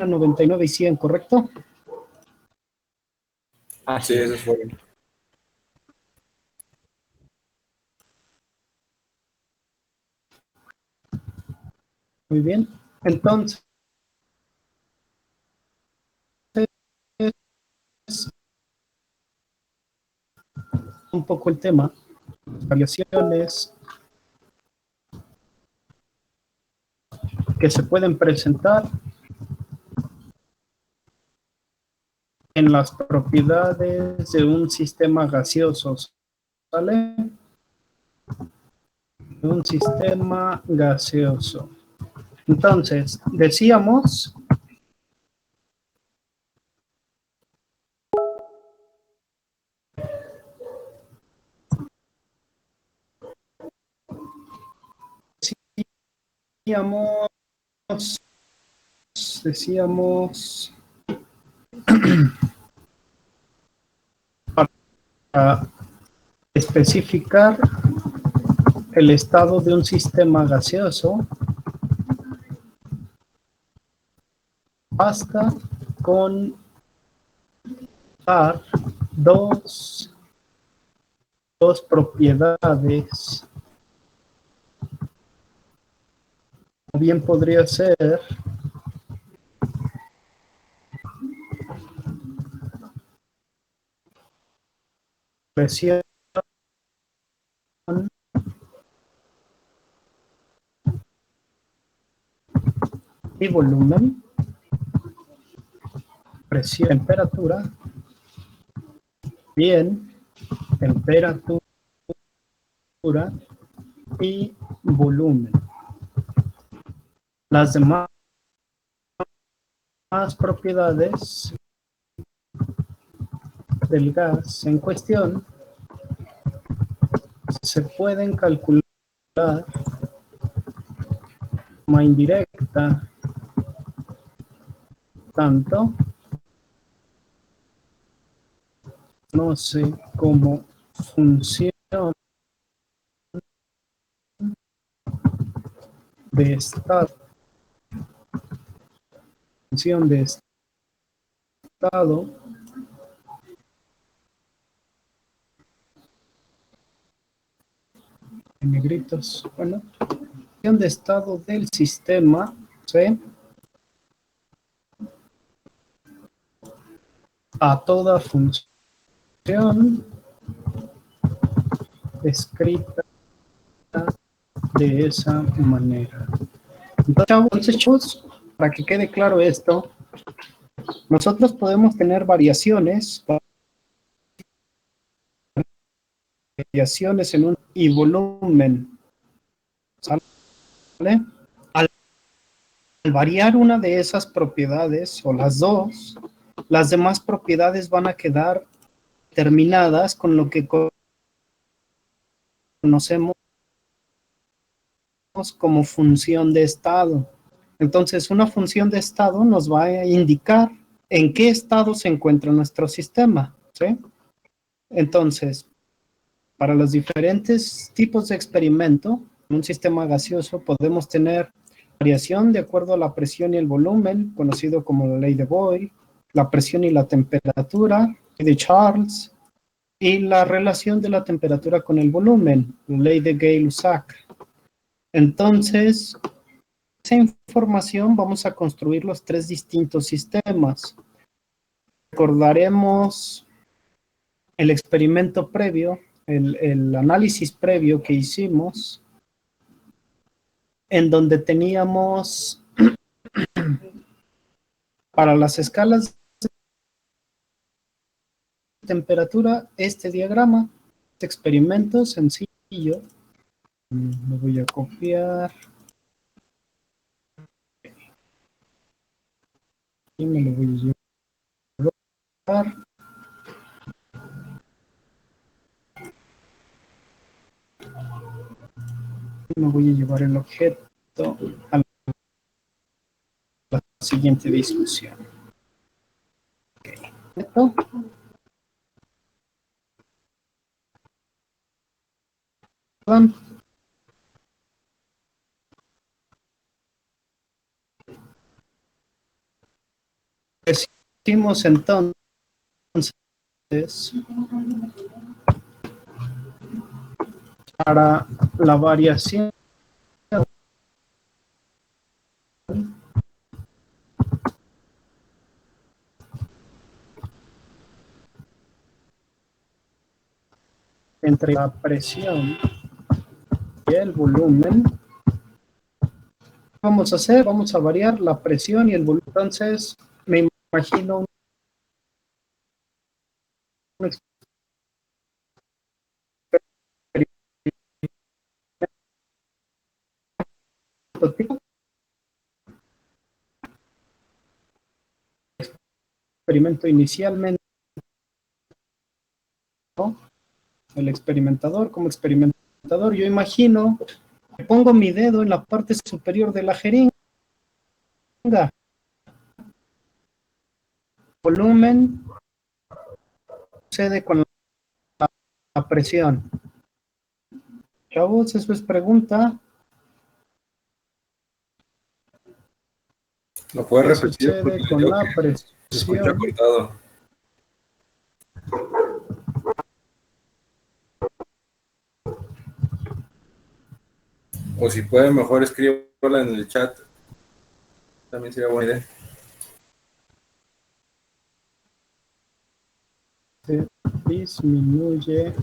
99 y 100, ¿correcto? Sí, esos fueron. Muy bien. Entonces, un poco el tema, variaciones que se pueden presentar en las propiedades de un sistema gaseoso, ¿sale? De un sistema gaseoso. Entonces, decíamos decíamos para especificar el estado de un sistema gaseoso, basta con dar dos propiedades. O bien podría ser presión y volumen, presión, temperatura, bien, temperatura y volumen. Las demás propiedades del gas en cuestión se pueden calcular de forma indirecta, tanto no sé cómo funciona de estado, función de estado en negritos, bueno, función de estado del sistema, ¿sí? A toda función escrita de esa manera. Entonces, chavos, para que quede claro esto, nosotros podemos tener variaciones en un y volumen, ¿sale? Al variar una de esas propiedades o las dos, las demás propiedades van a quedar terminadas con lo que conocemos como función de estado. Entonces, una función de estado nos va a indicar en qué estado se encuentra nuestro sistema, ¿sí? Entonces, para los diferentes tipos de experimento, en un sistema gaseoso podemos tener variación de acuerdo a la presión y el volumen, conocido como la ley de Boyle, la presión y la temperatura, de Charles, y la relación de la temperatura con el volumen, la ley de Gay-Lussac. Entonces, esa información vamos a construir los tres distintos sistemas. Recordaremos el experimento previo, el análisis previo que hicimos, en donde teníamos para las escalas de temperatura este diagrama, este experimento sencillo. Lo voy a copiar y me lo voy a llevar. Me voy a llevar el objeto a la siguiente discusión. ¿Esto? Decimos entonces para la variación entre la presión y el volumen, vamos a hacer, vamos a variar la presión y el volumen. Entonces, me imagino un experimento inicialmente, ¿no? El experimentador como experimentador, yo imagino que pongo mi dedo en la parte superior de la jeringa, volumen sucede con la presión. Chavos, eso es pregunta. ¿Lo puedes ¿Qué repetir? Porque sucede con creo la que se escucha presión? cortado. O si puede, mejor escríbela en el chat. También sería buena idea. Se disminuye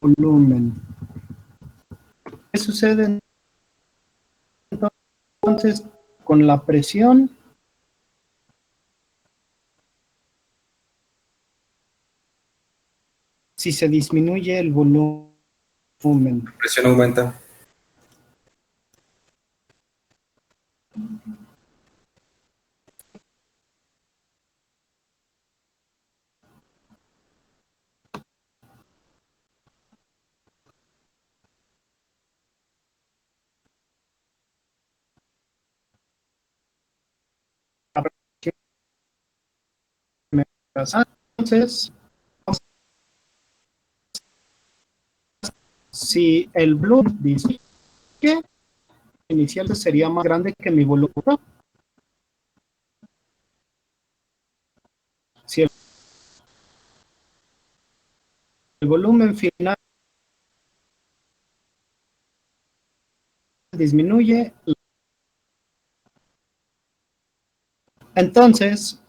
volumen. ¿Qué sucede entonces con la presión? Si se disminuye el volumen. La presión aumenta. Entonces, si el volumen dice que inicial sería más grande que mi volumen, si el volumen final disminuye, entonces,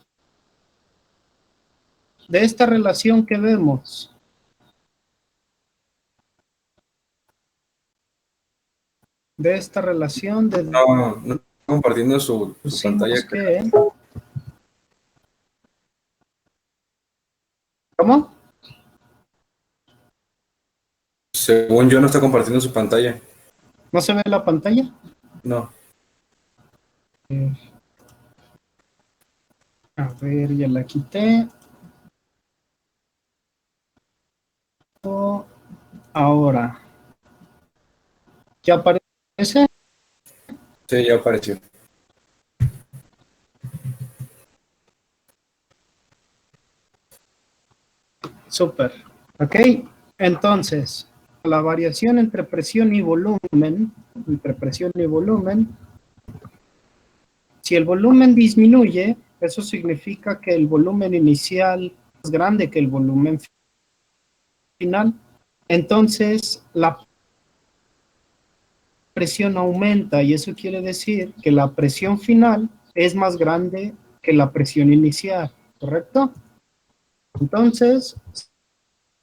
de esta relación que vemos, de esta relación No está compartiendo su pantalla, deducimos creo. que, ¿cómo? Según yo, no está compartiendo su pantalla. ¿No se ve la pantalla? No. A ver, ya la quité. Ahora, ¿ya aparece? Sí, ya apareció. Súper. Ok, entonces, la variación entre presión y volumen, si el volumen disminuye, eso significa que el volumen inicial es más grande que el volumen final. Entonces, la presión aumenta y eso quiere decir que la presión final es más grande que la presión inicial, ¿correcto? Entonces,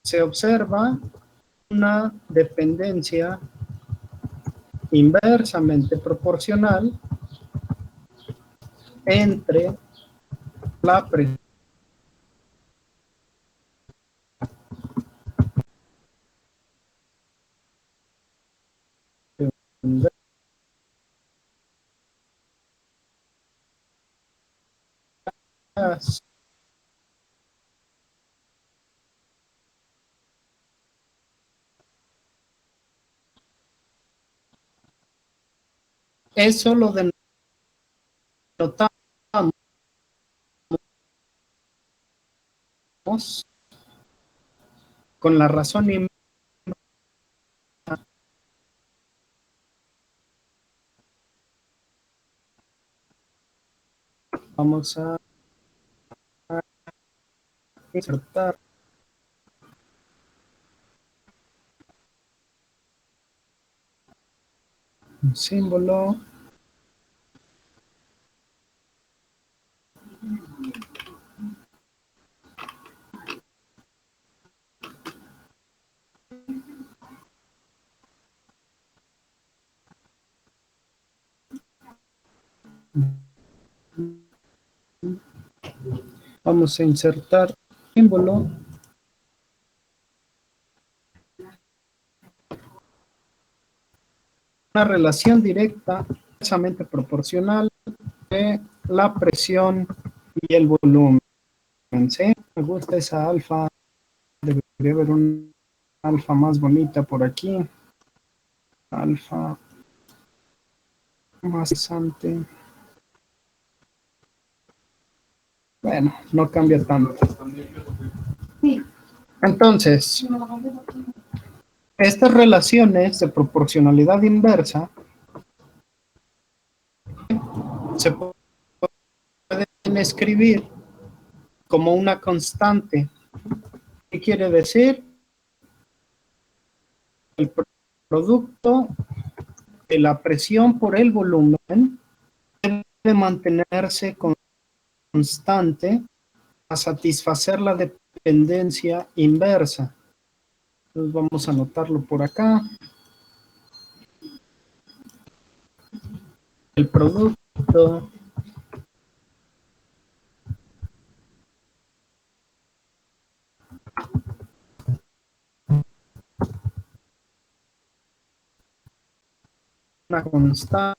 se observa una dependencia inversamente proporcional entre la presión eso lo denotamos con la razón inversa Vamos a insertar un símbolo. Vamos a insertar símbolo. Una relación directa, inversamente proporcional de la presión y el volumen. ¿Sí? Me gusta esa alfa. Debería haber una alfa más bonita por aquí. Alfa más interesante. Bueno, no cambia tanto. Entonces, estas relaciones de proporcionalidad inversa se pueden escribir como una constante. ¿Qué quiere decir? El producto de la presión por el volumen debe mantenerse constante a satisfacer la dependencia inversa. Entonces vamos a anotarlo por acá. El producto una constante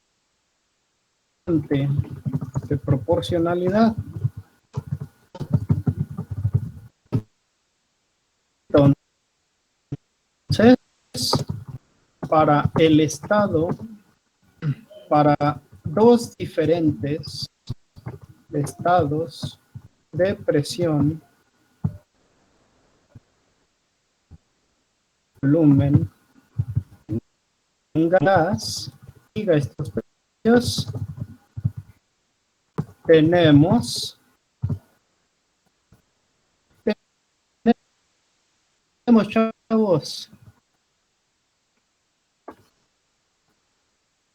de proporcionalidad. Entonces, para el estado, para dos diferentes estados de presión, volumen, en gas, diga estos precios, tenemos chavos,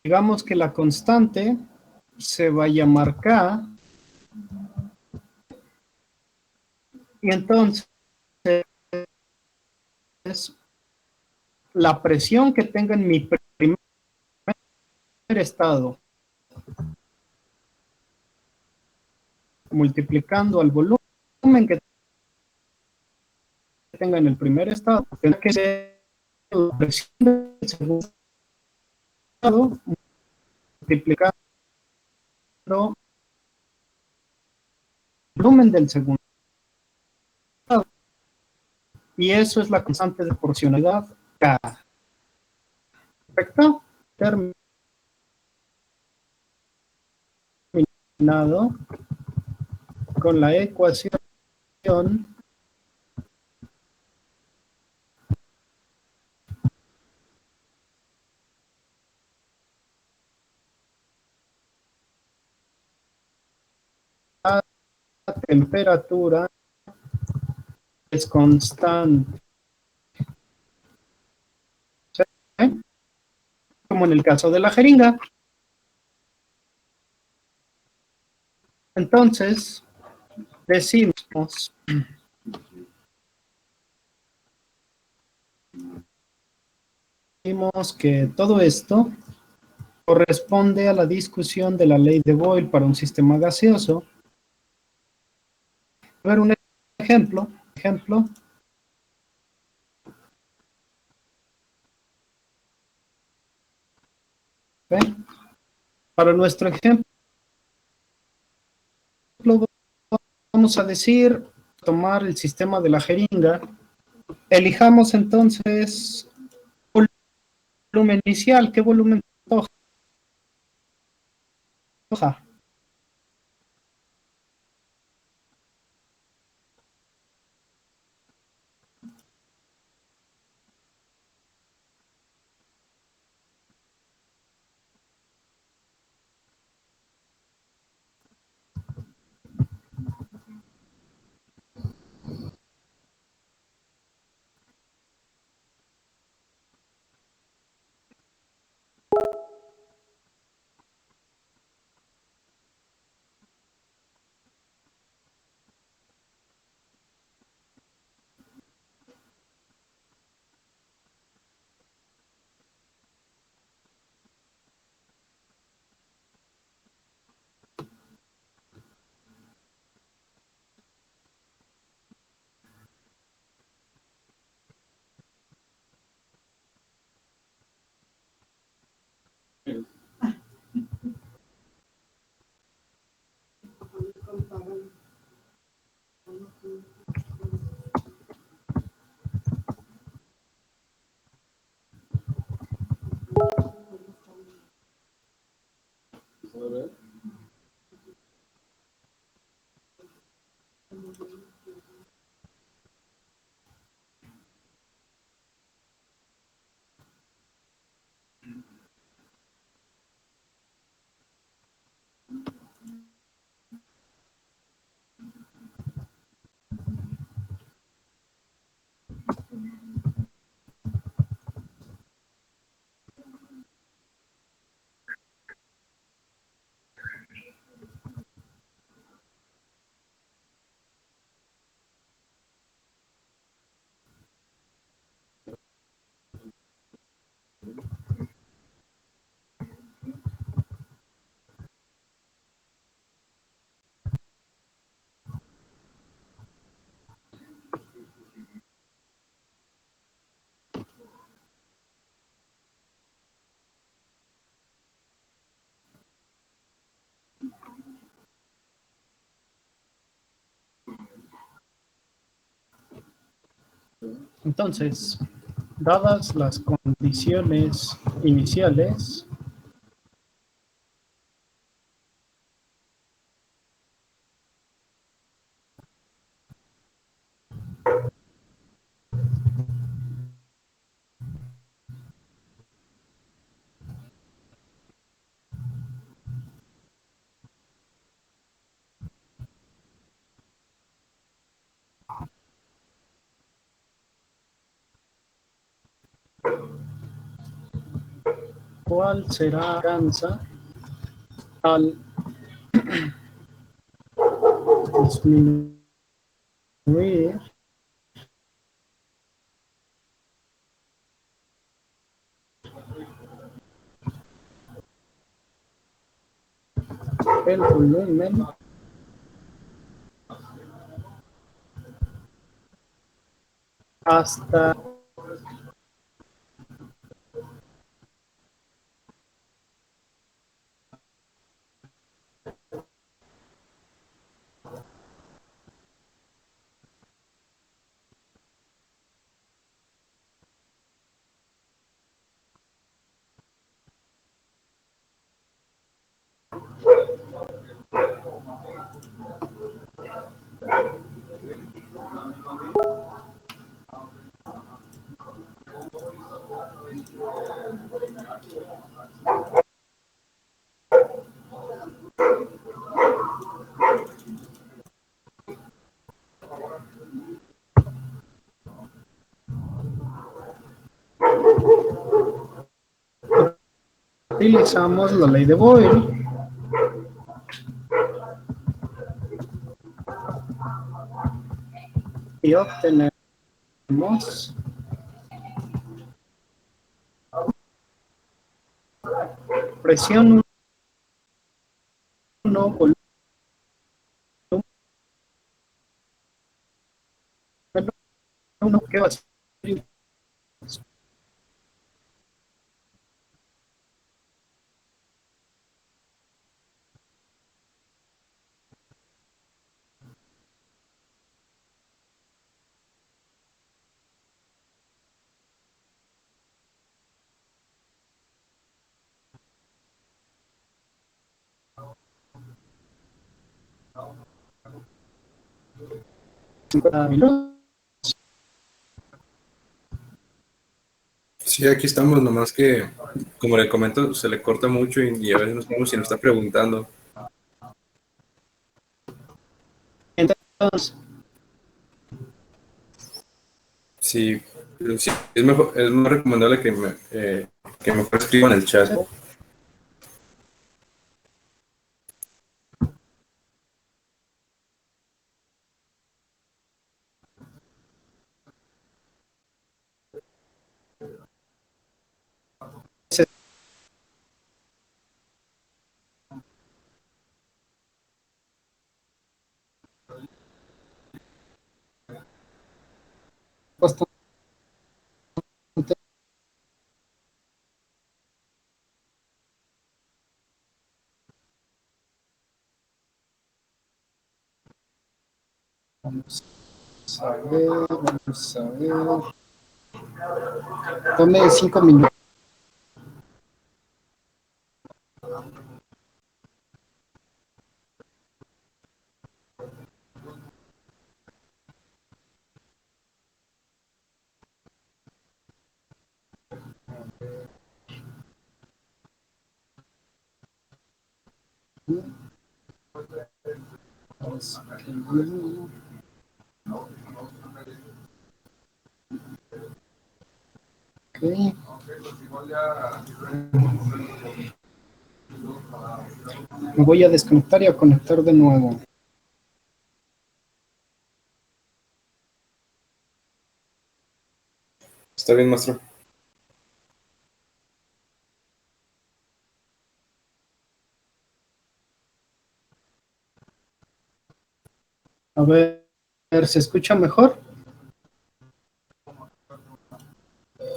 digamos que la constante se va a llamar K, y entonces la presión que tenga en mi primer estado multiplicando al volumen que tenga en el primer estado, tendrá que ser la presión del segundo estado multiplicando el volumen del segundo estado. Y eso es la constante de proporcionalidad K. ¿Perfecto? Terminado con la ecuación la temperatura es constante. ¿Sí? Como en el caso de la jeringa. Entonces, decimos que todo esto corresponde a la discusión de la ley de Boyle para un sistema gaseoso. A ver un ejemplo. ¿Ve? Para nuestro ejemplo, vamos a decir, tomar el sistema de la jeringa. Elijamos entonces volumen inicial. ¿Qué volumen toca? Entonces, dadas las condiciones iniciales, ¿cuál será alcanza al disminuir el volumen hasta utilizamos la ley de Boyle y obtenemos presión 1, volumen 1, que va a ser Sí, aquí estamos, nomás que, como le comento, se le corta mucho y a veces no sabemos si nos está preguntando. Entonces, Sí, pero sí, es mejor, es más recomendable que mejor escriban en el chat. bastante vamos a ver. Tome 5 minutos. Okay. Me voy a desconectar y a conectar de nuevo. Está bien, maestro. A ver, ¿se escucha mejor?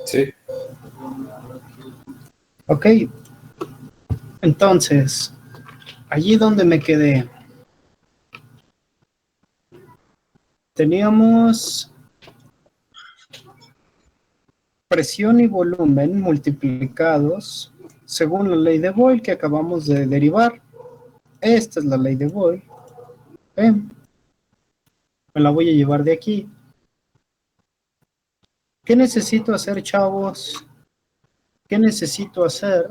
Sí. Ok. Entonces, allí donde me quedé, teníamos presión y volumen multiplicados según la ley de Boyle que acabamos de derivar. Esta es la ley de Boyle. Me la voy a llevar de aquí. ¿Qué necesito hacer, chavos? ¿Qué necesito hacer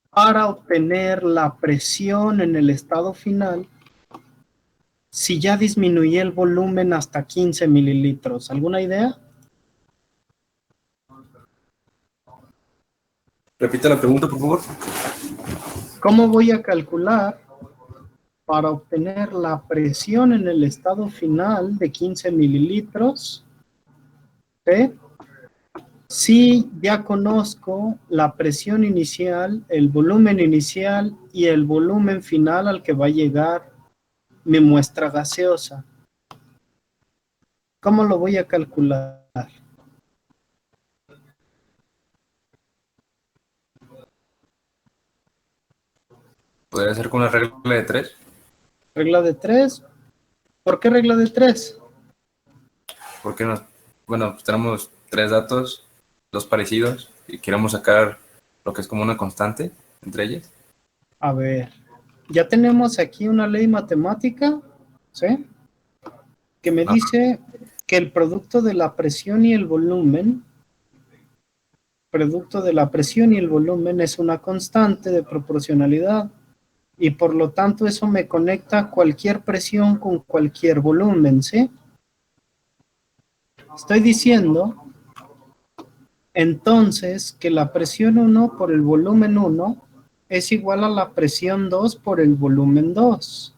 para obtener la presión en el estado final si ya disminuí el volumen hasta 15 mililitros? ¿Alguna idea? Repita la pregunta, por favor. ¿Cómo voy a calcular para obtener la presión en el estado final de 15 mililitros? Si ya conozco la presión inicial, el volumen inicial y el volumen final al que va a llegar mi muestra gaseosa. ¿Cómo lo voy a calcular? ¿Podría ser con una regla de 3? ¿Regla de 3? ¿Por qué regla de 3? Porque bueno, pues tenemos 3 datos, 2 parecidos, y queremos sacar lo que es como una constante entre ellas. A ver, ya tenemos aquí una ley matemática, ¿sí? Que me dice que el producto de la presión y el volumen, es una constante de proporcionalidad y por lo tanto eso me conecta cualquier presión con cualquier volumen, ¿sí? Estoy diciendo entonces que la presión 1 por el volumen 1 es igual a la presión 2 por el volumen 2.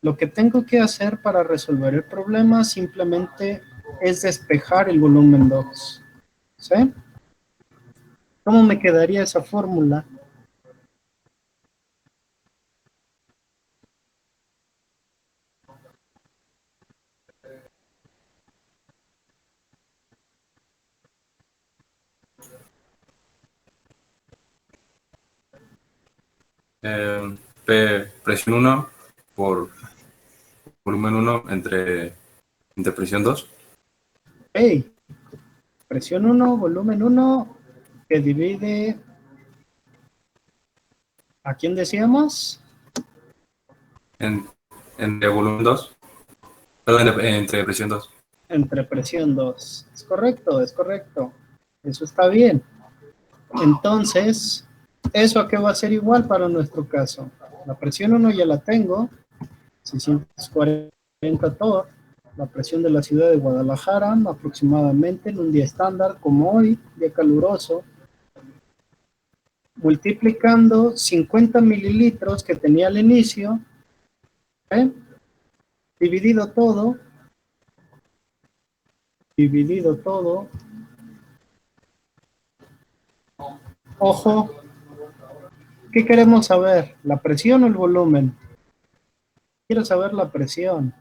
Lo que tengo que hacer para resolver el problema simplemente es despejar el volumen 2. ¿Sí? ¿Cómo me quedaría esa fórmula? Presión 1 por volumen 1 entre presión 2. Hey, presión 1, volumen 1, que divide... ¿A quién decíamos? Entre volumen 2. Perdón, entre presión 2. Entre presión 2. Es correcto, es correcto. Eso está bien. Entonces, ¿eso a qué va a ser igual para nuestro caso? La presión 1 ya la tengo, 640 torr, la presión de la ciudad de Guadalajara, aproximadamente en un día estándar como hoy, día caluroso, multiplicando 50 mililitros que tenía al inicio, dividido todo, ojo, ¿qué queremos saber? ¿La presión o el volumen? Quiero saber la presión.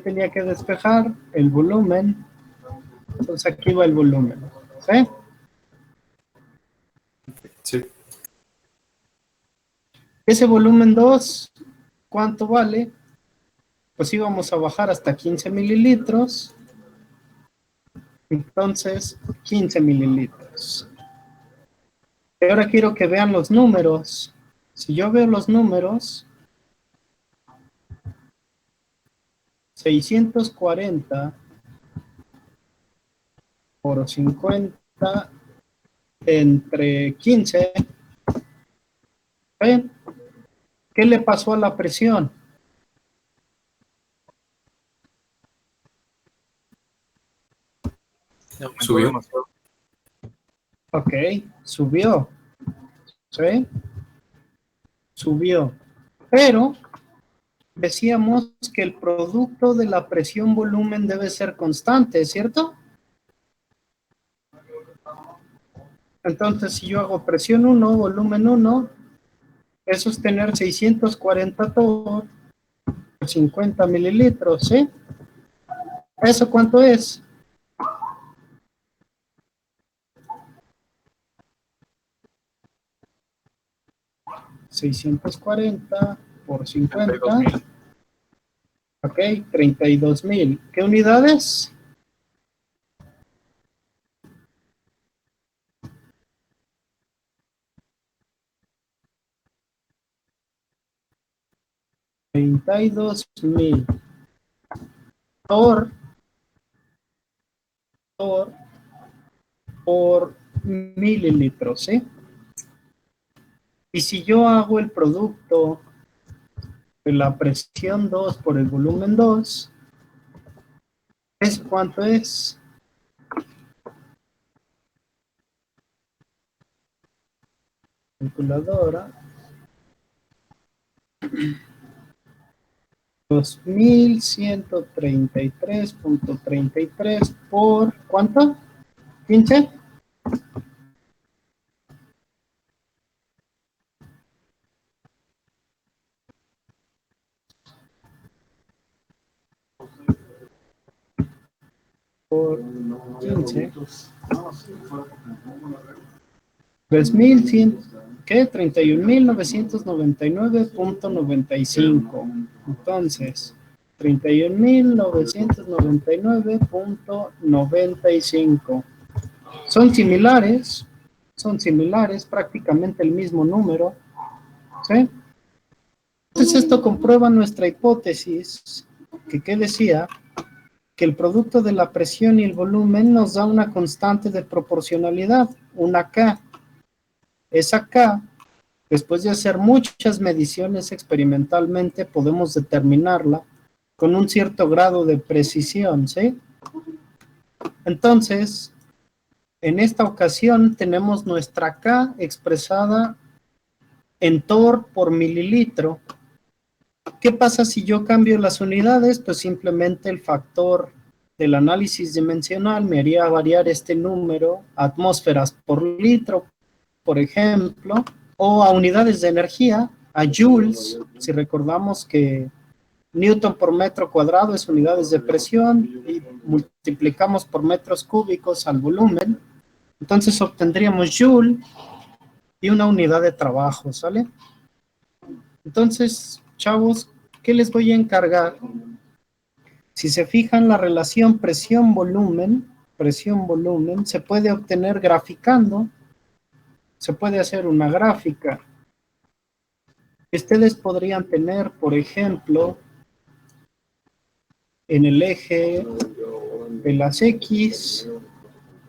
Tenía que despejar el volumen, entonces aquí va el volumen, ¿sí? Sí. Ese volumen 2, ¿cuánto vale? Pues íbamos a bajar hasta 15 mililitros, entonces 15 mililitros. Y ahora quiero que vean los números. Si yo veo los números, 640 por 50 entre 15, ¿ven? ¿Qué le pasó a la presión? Subió. Ok, subió, ¿sí? Subió. Pero decíamos que el producto de la presión-volumen debe ser constante, ¿cierto? Entonces, si yo hago presión 1, volumen 1, es sostener 640 torr por 50 mililitros, ¿sí? ¿Eso cuánto es? $640 por 50. Ok, 32,000. ¿Qué unidades? 32.000 torr por mililitros, ¿sí? Y si yo hago el producto de la presión 2 por el volumen 2, ¿es cuánto es? Calculadora. 2133.33 por ¿cuánto? ¿15? Por 15. 3.100, ¿qué? 31.999.95. Entonces, 31.999.95. Son similares, prácticamente el mismo número, ¿sí? Entonces esto comprueba nuestra hipótesis, que ¿qué decía? Que el producto de la presión y el volumen nos da una constante de proporcionalidad, una K. Esa K, después de hacer muchas mediciones experimentalmente, podemos determinarla con un cierto grado de precisión, ¿sí? Entonces, en esta ocasión tenemos nuestra K expresada en torr por mililitro. ¿Qué pasa si yo cambio las unidades? Pues simplemente el factor del análisis dimensional me haría variar este número a atmósferas por litro, por ejemplo, o a unidades de energía, a joules, si recordamos que Newton por metro cuadrado es unidades de presión y multiplicamos por metros cúbicos al volumen, entonces obtendríamos joule y una unidad de trabajo, ¿sale? Entonces, chavos, ¿qué les voy a encargar? Si se fijan, la relación presión-volumen, se puede obtener graficando. Se puede hacer una gráfica. Ustedes podrían tener, por ejemplo, en el eje de las X,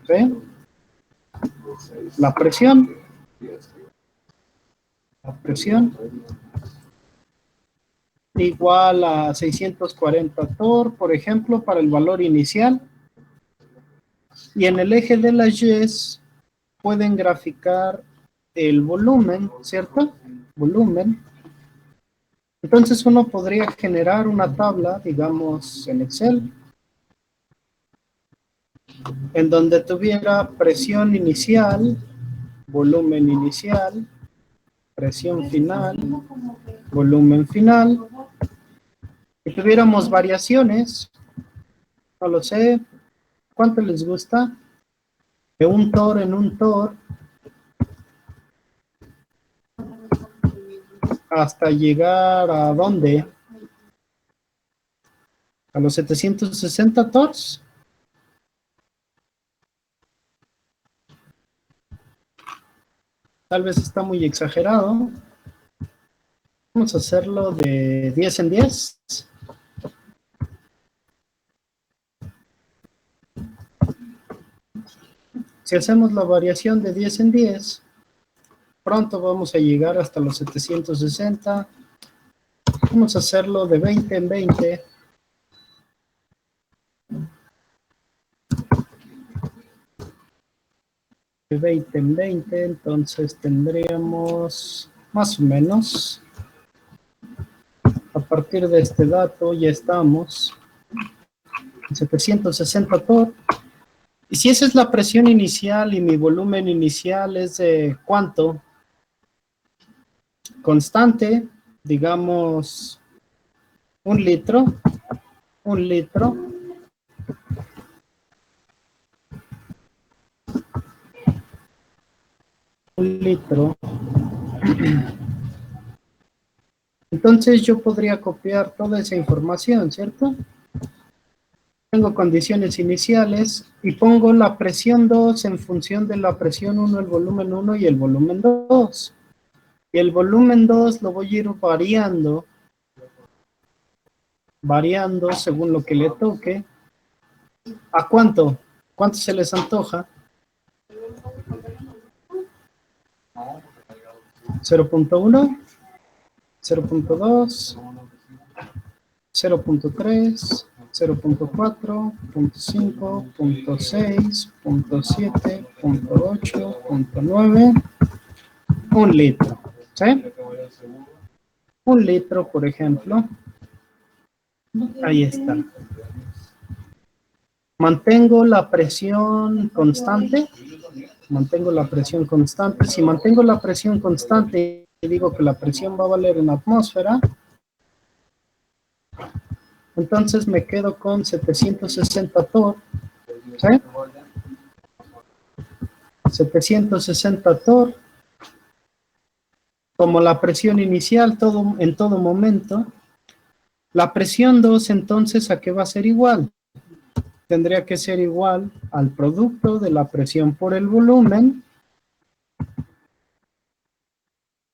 ¿sí? La presión igual a 640 torr, por ejemplo, para el valor inicial. Y en el eje de las Y pueden graficar el volumen, ¿cierto? Volumen. Entonces uno podría generar una tabla, digamos, en Excel, en donde tuviera presión inicial, volumen inicial, presión final, volumen final, y tuviéramos variaciones, no lo sé, ¿cuánto les gusta? De un torr en un torr, hasta llegar a ¿dónde? A los 760 torrs. Tal vez está muy exagerado. Vamos a hacerlo de 10 en 10. Si hacemos la variación de 10 en 10, pronto vamos a llegar hasta los 760. Vamos a hacerlo de 20 en 20. De 20 en 20, entonces tendríamos más o menos, a partir de este dato ya estamos en 760 torr. Y si esa es la presión inicial y mi volumen inicial es de ¿cuánto? Constante, digamos, un litro. Un litro. Entonces yo podría copiar toda esa información, ¿cierto? Tengo condiciones iniciales y pongo la presión 2 en función de la presión 1, el volumen 1 y el volumen 2. Y el volumen 2 lo voy a ir variando variando según lo que le toque. ¿A cuánto? ¿Cuánto se les antoja? 0.1, 0.2, 0.3, 0.4, 0.5, 0.6, 0.7, 0.8, 0.9, 1 litro, ¿sí? 1 litro, por ejemplo. Ahí está. Mantengo la presión constante. Mantengo la presión constante. Si mantengo la presión constante y digo que la presión va a valer en atmósfera, entonces me quedo con 760 torr, ¿sí? 760 torr, como la presión inicial en todo momento. La presión 2, entonces, ¿a qué va a ser igual? Tendría que ser igual al producto de la presión por el volumen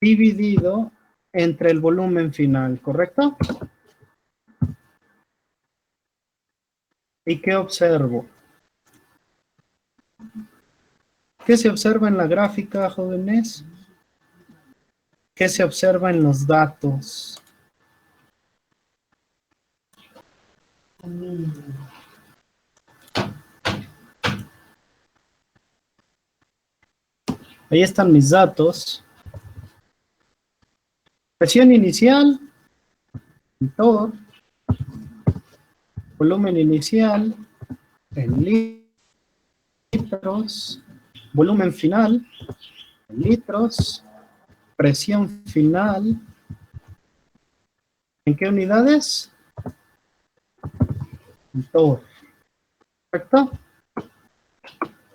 dividido entre el volumen final, ¿correcto? ¿Y qué observo? ¿Qué se observa en la gráfica, jóvenes? ¿Qué se observa en los datos? Ahí están mis datos. Presión inicial, torr, volumen inicial en litros, volumen final en litros, presión final, ¿en qué unidades? En torr, ¿correcto?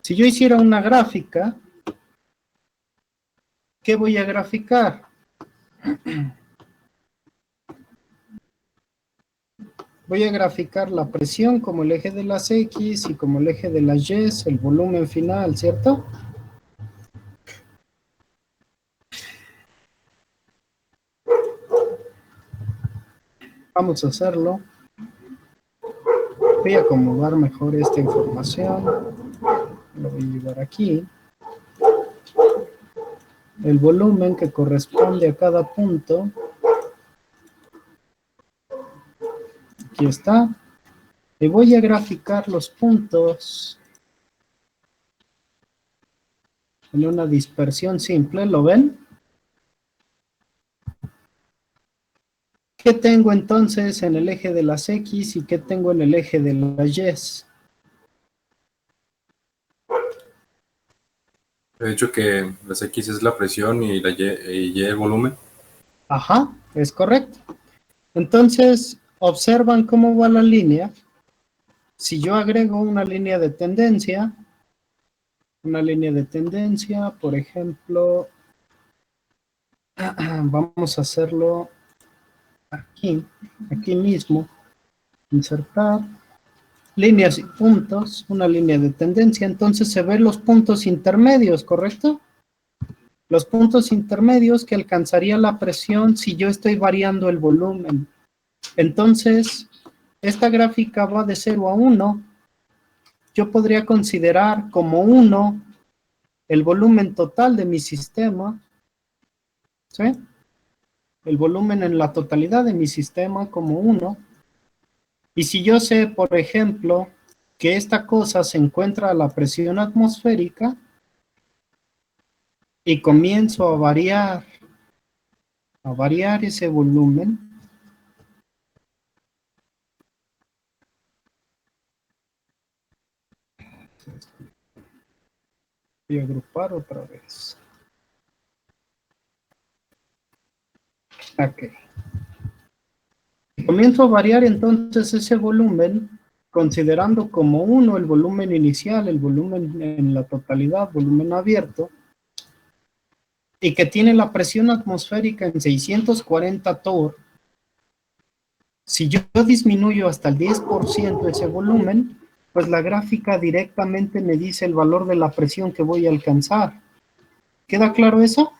Si yo hiciera una gráfica, ¿qué voy a graficar? Voy a graficar la presión como el eje de las X y como el eje de las Y, el volumen final, ¿cierto? Vamos a hacerlo. Voy a acomodar mejor esta información. Lo voy a llevar aquí. El volumen que corresponde a cada punto. Aquí está. Y voy a graficar los puntos en una dispersión simple. ¿Lo ven? ¿Qué tengo entonces en el eje de las X y qué tengo en el eje de las Y? He dicho que las X es la presión y la Y el volumen. Ajá, es correcto. Entonces, observan cómo va la línea. Si yo agrego una línea de tendencia, por ejemplo, vamos a hacerlo aquí mismo, insertar líneas y puntos, una línea de tendencia, entonces se ven los puntos intermedios, ¿correcto? Los puntos intermedios que alcanzaría la presión si yo estoy variando el volumen. Entonces, esta gráfica va de 0 a 1. Yo podría considerar como 1 el volumen total de mi sistema, ¿sí? El volumen en la totalidad de mi sistema como 1. Y si yo sé, por ejemplo, que esta cosa se encuentra a la presión atmosférica y comienzo a variar ese volumen, voy a agrupar otra vez. Ok. Comienzo a variar entonces ese volumen, considerando como 1 el volumen inicial, el volumen en la totalidad, volumen abierto, y que tiene la presión atmosférica en 640 torr. Si yo disminuyo hasta el 10% ese volumen, pues la gráfica directamente me dice el valor de la presión que voy a alcanzar. ¿Queda claro eso?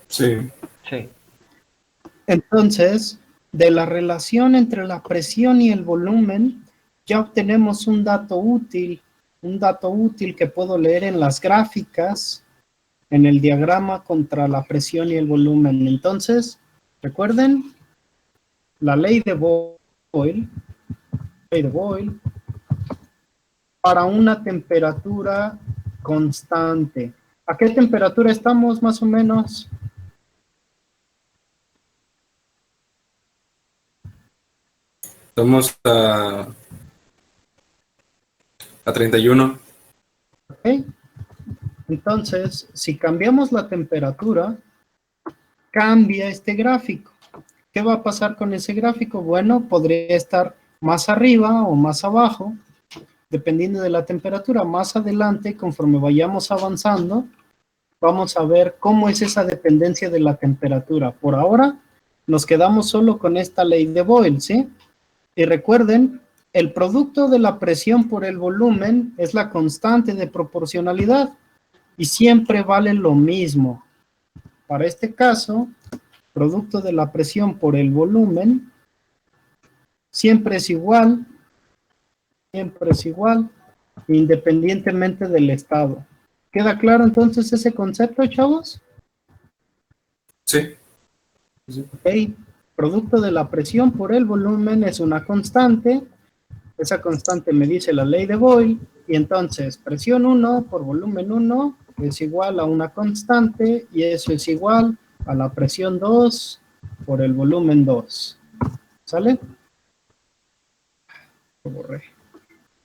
Sí. Sí. Entonces, de la relación entre la presión y el volumen, ya obtenemos un dato útil que puedo leer en las gráficas, en el diagrama contra la presión y el volumen. Entonces, recuerden, la ley de Boyle, para una temperatura constante. ¿A qué temperatura estamos más o menos? Estamos a 31. ¿Ok? Entonces, si cambiamos la temperatura, cambia este gráfico. ¿Qué va a pasar con ese gráfico? Bueno, podría estar más arriba o más abajo, dependiendo de la temperatura. Más adelante, conforme vayamos avanzando, vamos a ver cómo es esa dependencia de la temperatura. Por ahora, nos quedamos solo con esta ley de Boyle, ¿sí? Y recuerden, el producto de la presión por el volumen es la constante de proporcionalidad y siempre vale lo mismo. Para este caso, producto de la presión por el volumen siempre es igual, independientemente del estado. ¿Queda claro entonces ese concepto, chavos? Sí. Ok. Producto de la presión por el volumen es una constante. Esa constante me dice la ley de Boyle. Y entonces presión 1 por volumen 1 es igual a una constante. Y eso es igual a la presión 2 por el volumen 2. ¿Sale? Lo borré.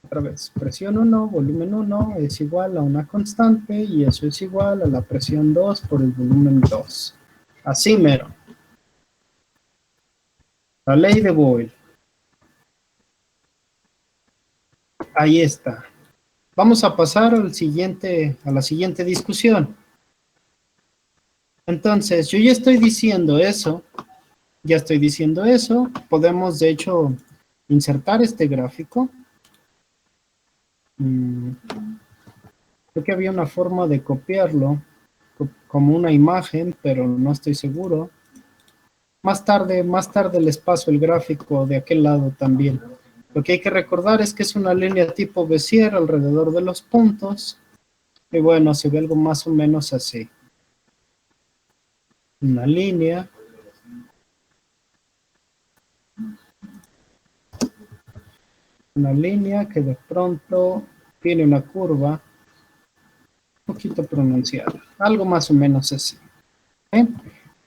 Otra vez, presión 1, volumen 1 es igual a una constante y eso es igual a la presión 2 por el volumen 2. Así mero. La ley de Boyle. Ahí está. Vamos a pasar a la siguiente discusión. Entonces, yo ya estoy diciendo eso. Podemos, de hecho, insertar este gráfico. Creo que había una forma de copiarlo como una imagen, pero no estoy seguro. Más tarde les paso el gráfico de aquel lado también. Lo que hay que recordar es que es una línea tipo Bézier alrededor de los puntos. Y bueno, se ve algo más o menos así. Una línea. Una línea que de pronto tiene una curva un poquito pronunciada. Algo más o menos así. ¿Okay?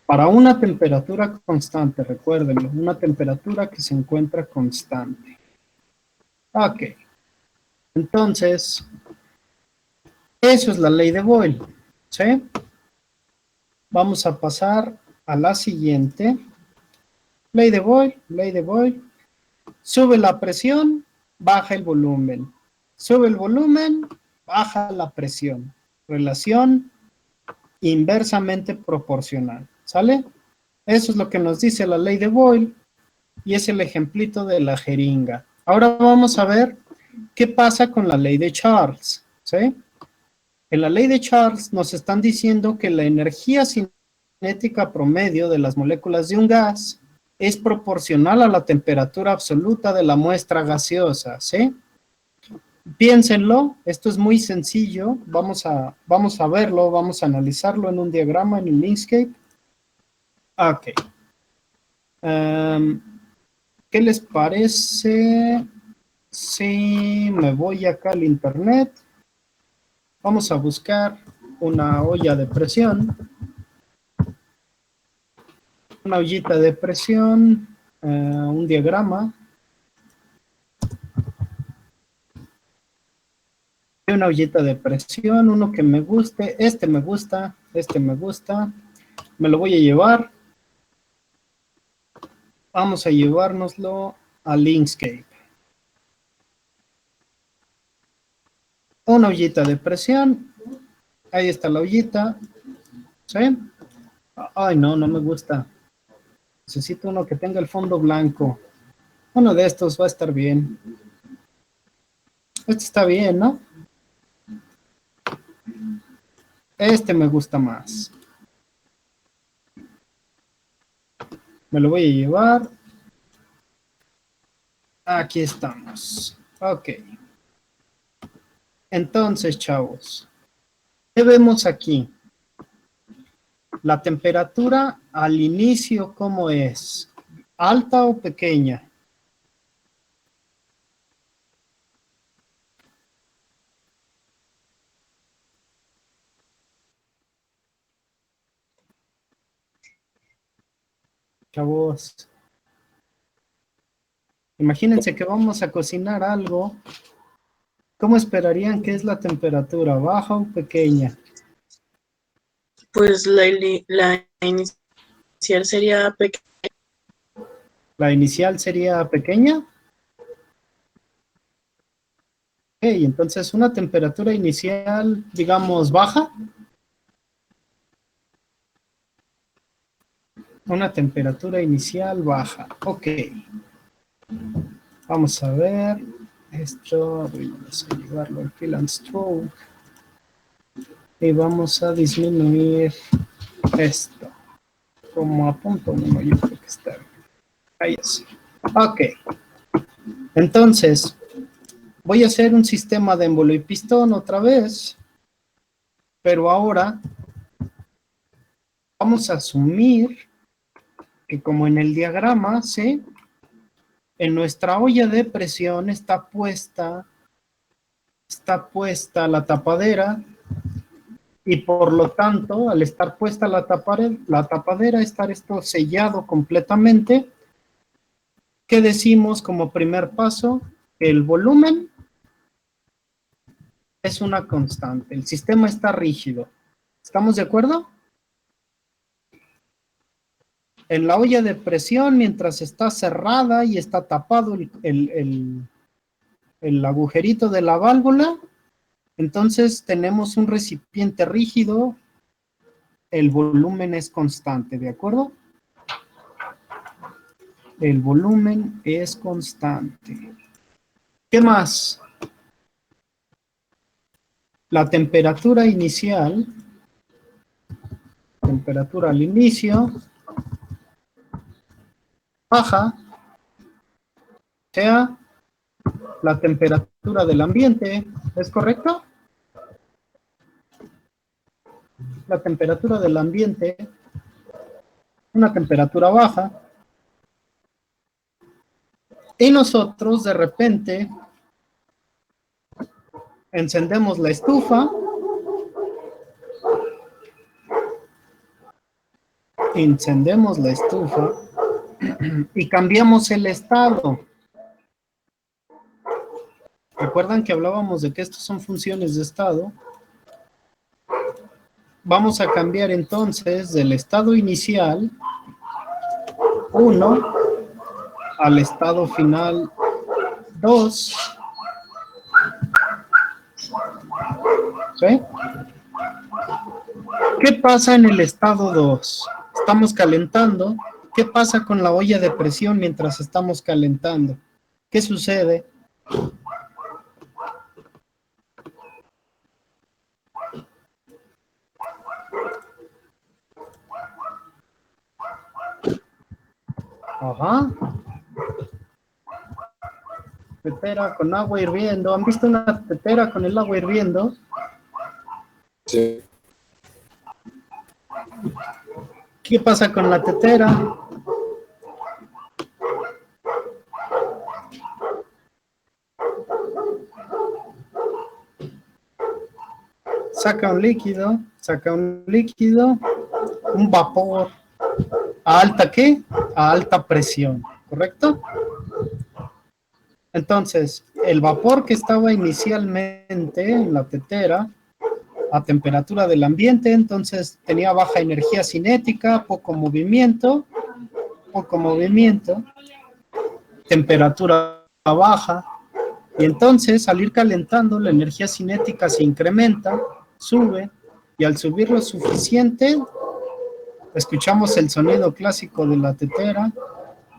Para una temperatura constante, recuérdenlo, una temperatura que se encuentra constante. Ok. Entonces, eso es la ley de Boyle. ¿Sí? Vamos a pasar a la siguiente. Ley de Boyle. Sube la presión, baja el volumen. Sube el volumen, baja la presión. Relación inversamente proporcional. ¿Sale? Eso es lo que nos dice la ley de Boyle y es el ejemplito de la jeringa. Ahora vamos a ver qué pasa con la ley de Charles. ¿Sí? En la ley de Charles nos están diciendo que la energía cinética promedio de las moléculas de un gas es proporcional a la temperatura absoluta de la muestra gaseosa, ¿sí? Piénsenlo, esto es muy sencillo, vamos a verlo, vamos a analizarlo en un diagrama en el Inkscape. Ok. ¿Qué les parece si me voy acá al internet? Vamos a buscar una olla de presión. Una ollita de presión, un diagrama. Una ollita de presión, uno que me guste, este me gusta, me lo voy a llevar. Vamos a llevárnoslo al Inkscape. Una ollita de presión, ahí está la ollita, ¿sí? Ay, no me gusta. Necesito uno que tenga el fondo blanco. Uno de estos va a estar bien. Este está bien, ¿no? Este me gusta más. Me lo voy a llevar. Aquí estamos. Ok. Entonces, chavos, ¿qué vemos aquí? La temperatura al inicio, ¿cómo es? ¿Alta o pequeña? Chavos, imagínense que vamos a cocinar algo. ¿Cómo esperarían que es la temperatura? ¿Baja o pequeña? Pues la inicial sería pequeña. ¿La inicial sería pequeña? Ok, entonces una temperatura inicial, digamos, baja. Una temperatura inicial baja. Ok. Vamos a ver. Esto, vamos a llevarlo al fill and stroke. Y vamos a disminuir esto. Como a punto 1, yo creo que está bien. Ahí es. Ok. Entonces, voy a hacer un sistema de émbolo y pistón otra vez. Pero ahora vamos a asumir que como en el diagrama, ¿sí? En nuestra olla de presión está puesta la tapadera y por lo tanto, al estar puesta la tapadera, estar esto sellado completamente, ¿qué decimos como primer paso? El volumen es una constante, el sistema está rígido. ¿Estamos de acuerdo? En la olla de presión, mientras está cerrada y está tapado el agujerito de la válvula, entonces tenemos un recipiente rígido, el volumen es constante, ¿de acuerdo? El volumen es constante. ¿Qué más? La temperatura inicial, temperatura al inicio, baja, sea la temperatura del ambiente, ¿es correcto? La temperatura del ambiente, una temperatura baja, y nosotros de repente encendemos la estufa, y cambiamos el estado. ¿Recuerdan que hablábamos de que estos son funciones de estado? Vamos a cambiar entonces del estado inicial 1 al estado final 2. ¿Sí? ¿Qué pasa en el estado 2? Estamos calentando. ¿Qué pasa con la olla de presión mientras estamos calentando? ¿Qué sucede? Ajá. Tetera con agua hirviendo. ¿Han visto una tetera con el agua hirviendo? Sí. ¿Qué pasa con la tetera? Saca un líquido, un vapor. ¿A alta qué? A alta presión, ¿correcto? Entonces, el vapor que estaba inicialmente en la tetera a temperatura del ambiente, entonces tenía baja energía cinética, poco movimiento, temperatura baja, y entonces al ir calentando la energía cinética se incrementa, sube, y al subir lo suficiente, escuchamos el sonido clásico de la tetera,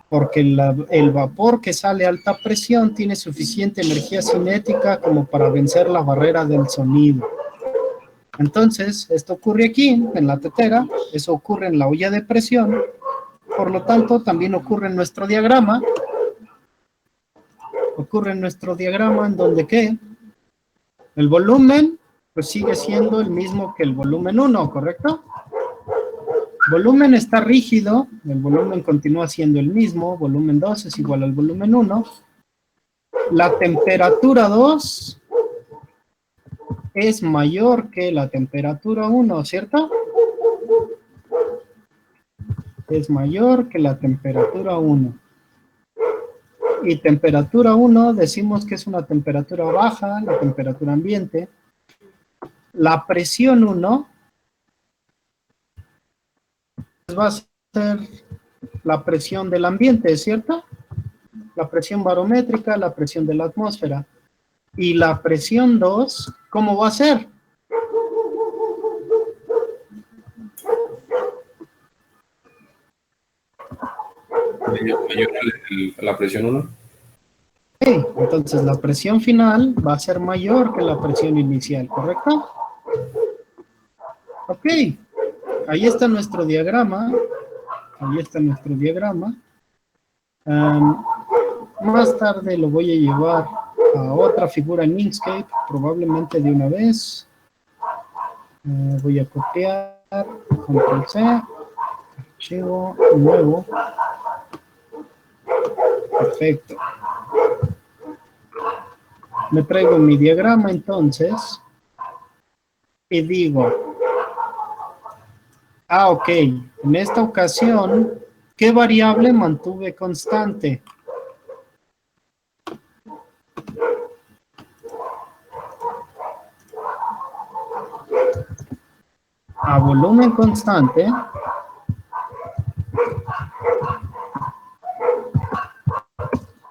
porque el vapor que sale a alta presión tiene suficiente energía cinética como para vencer la barrera del sonido. Entonces, esto ocurre aquí, en la tetera, eso ocurre en la olla de presión, Por lo tanto, también ocurre en nuestro diagrama. Ocurre en nuestro diagrama en donde ¿qué? El volumen pues sigue siendo el mismo que el volumen 1, ¿correcto? El volumen está rígido, el volumen continúa siendo el mismo, volumen 2 es igual al volumen 1. La temperatura 2 es mayor que la temperatura 1, ¿cierto? Es mayor que la temperatura 1. Y temperatura 1 decimos que es una temperatura baja, la temperatura ambiente. La presión 1 va a ser la presión del ambiente, ¿cierto? La presión barométrica, la presión de la atmósfera. Y la presión 2, ¿cómo va a ser? Mayor la presión 1. Okay, entonces la presión final va a ser mayor que la presión inicial, ¿correcto? Ok, ahí está nuestro diagrama. Ahí está nuestro diagrama. Más tarde lo voy a llevar a otra figura en Inkscape, probablemente de una vez. Voy a copiar, Control C, archivo nuevo. Perfecto. Me traigo mi diagrama entonces y digo, ok, en esta ocasión, ¿qué variable mantuve constante? A volumen constante,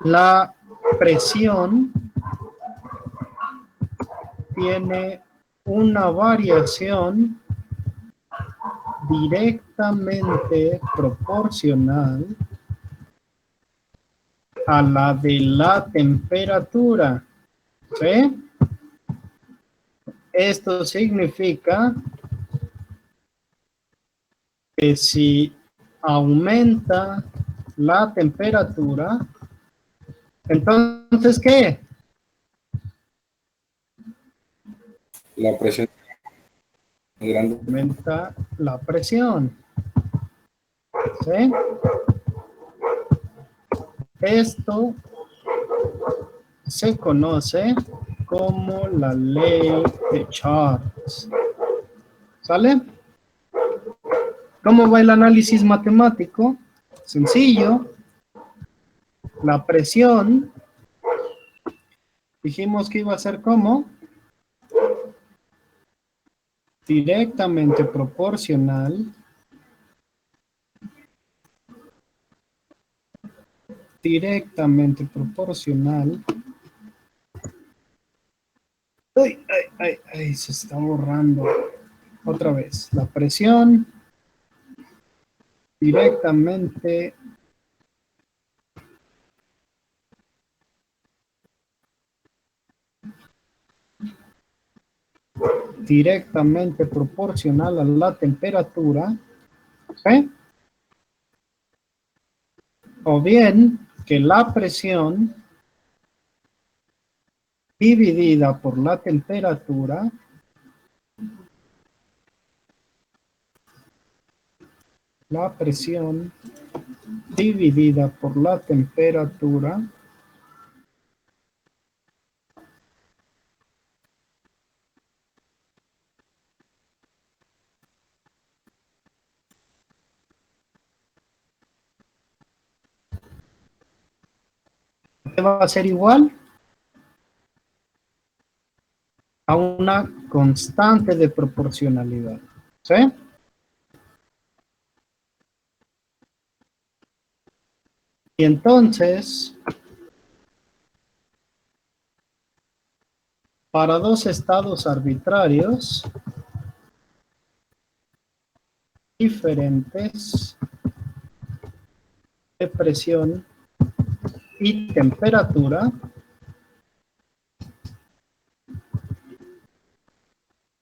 la presión tiene una variación directamente proporcional a la de la temperatura, ¿sí? Esto significa que si aumenta la temperatura, entonces, ¿qué? La presión es grande. Aumenta la presión, ¿sí? Esto se conoce como la ley de Charles. ¿Sale? ¿Cómo va el análisis matemático? Sencillo. La presión, dijimos que iba a ser como directamente proporcional ay, se está borrando otra vez. La presión directamente proporcional a la temperatura, ¿sí? O bien que la presión dividida por la temperatura va a ser igual a una constante de proporcionalidad, ¿sí? Y entonces, para dos estados arbitrarios diferentes de presión y temperatura,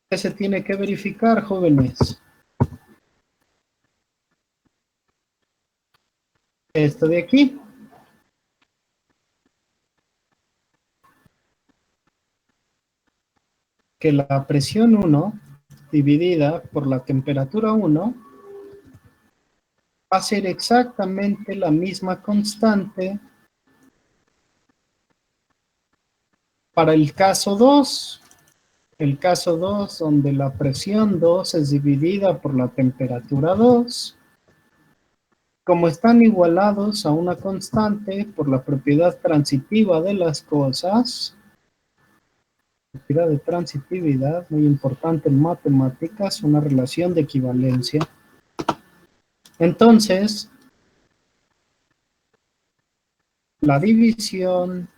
¿qué se tiene que verificar, jóvenes? esto de aquí. Que la presión 1 dividida por la temperatura 1 va a ser exactamente la misma constante para el caso 2. El caso 2, donde la presión 2 es dividida por la temperatura 2. Como están igualados a una constante por la propiedad transitiva de las cosas, propiedad de transitividad, muy importante en matemáticas, una relación de equivalencia. Entonces, la división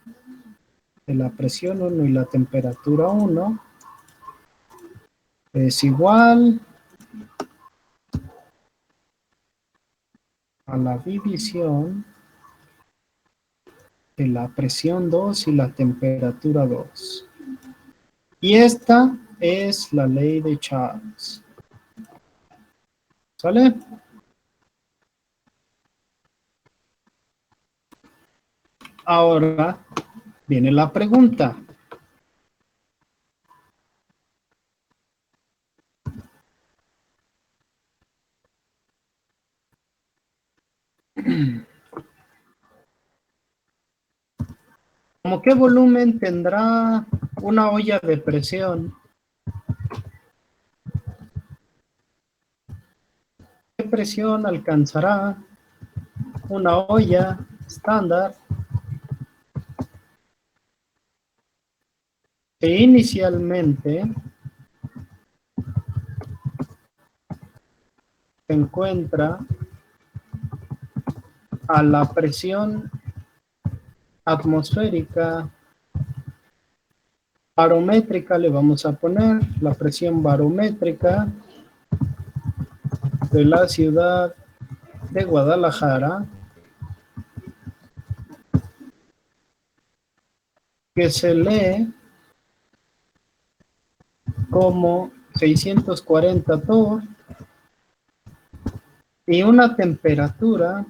de la presión 1 y la temperatura 1 es igual a la división de la presión 2 y la temperatura 2. Y esta es la ley de Charles. ¿Sale? Ahora viene la pregunta. ¿Cómo qué volumen tendrá una olla de presión? ¿Qué presión alcanzará una olla estándar que inicialmente se encuentra a la presión atmosférica barométrica? Le vamos a poner la presión barométrica de la ciudad de Guadalajara, que se lee como 640 torr y una temperatura,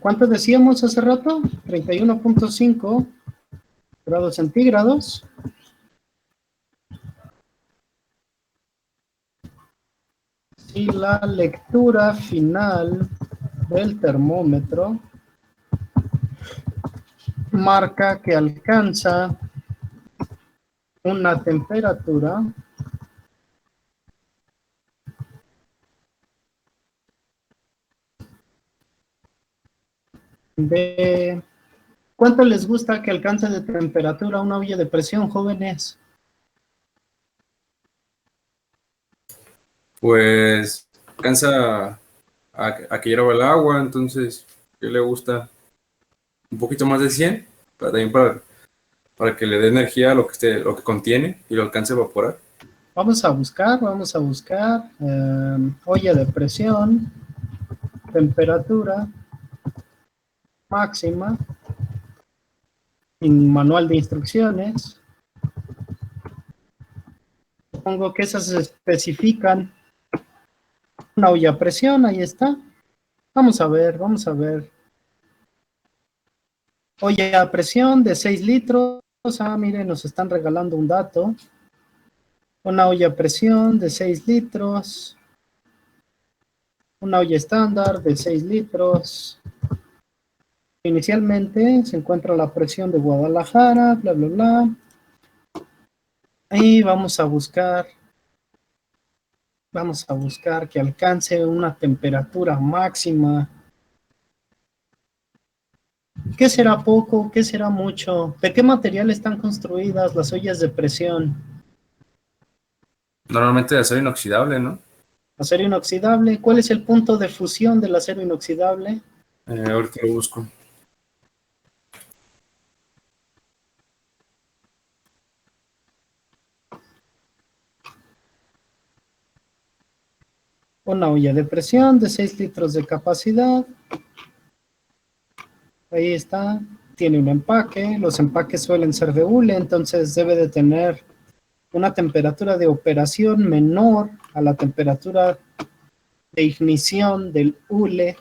¿cuánto decíamos hace rato? 31.5 grados centígrados. Y la lectura final del termómetro marca que alcanza una temperatura de... ¿Cuánto les gusta que alcance de temperatura una olla de presión, jóvenes? Pues alcanza a que hierva el agua, entonces, ¿qué le gusta? Un poquito más de 100, también para que le dé energía a lo que contiene y lo alcance a evaporar. Vamos a buscar olla de presión, temperatura máxima, en manual de instrucciones. Supongo que esas especifican una olla a presión, ahí está. Vamos a ver. Olla a presión de 6 litros. Ah, miren, nos están regalando un dato. Una olla a presión de 6 litros. Una olla estándar de 6 litros. Inicialmente se encuentra la presión de Guadalajara, bla, bla, bla. Y vamos a buscar que alcance una temperatura máxima. ¿Qué será poco? ¿Qué será mucho? ¿De qué material están construidas las ollas de presión? Normalmente de acero inoxidable, ¿no? Acero inoxidable. ¿Cuál es el punto de fusión del acero inoxidable? Ahorita lo busco. Una olla de presión de 6 litros de capacidad. Ahí está. Tiene un empaque. Los empaques suelen ser de hule, entonces debe de tener una temperatura de operación menor a la temperatura de ignición del hule.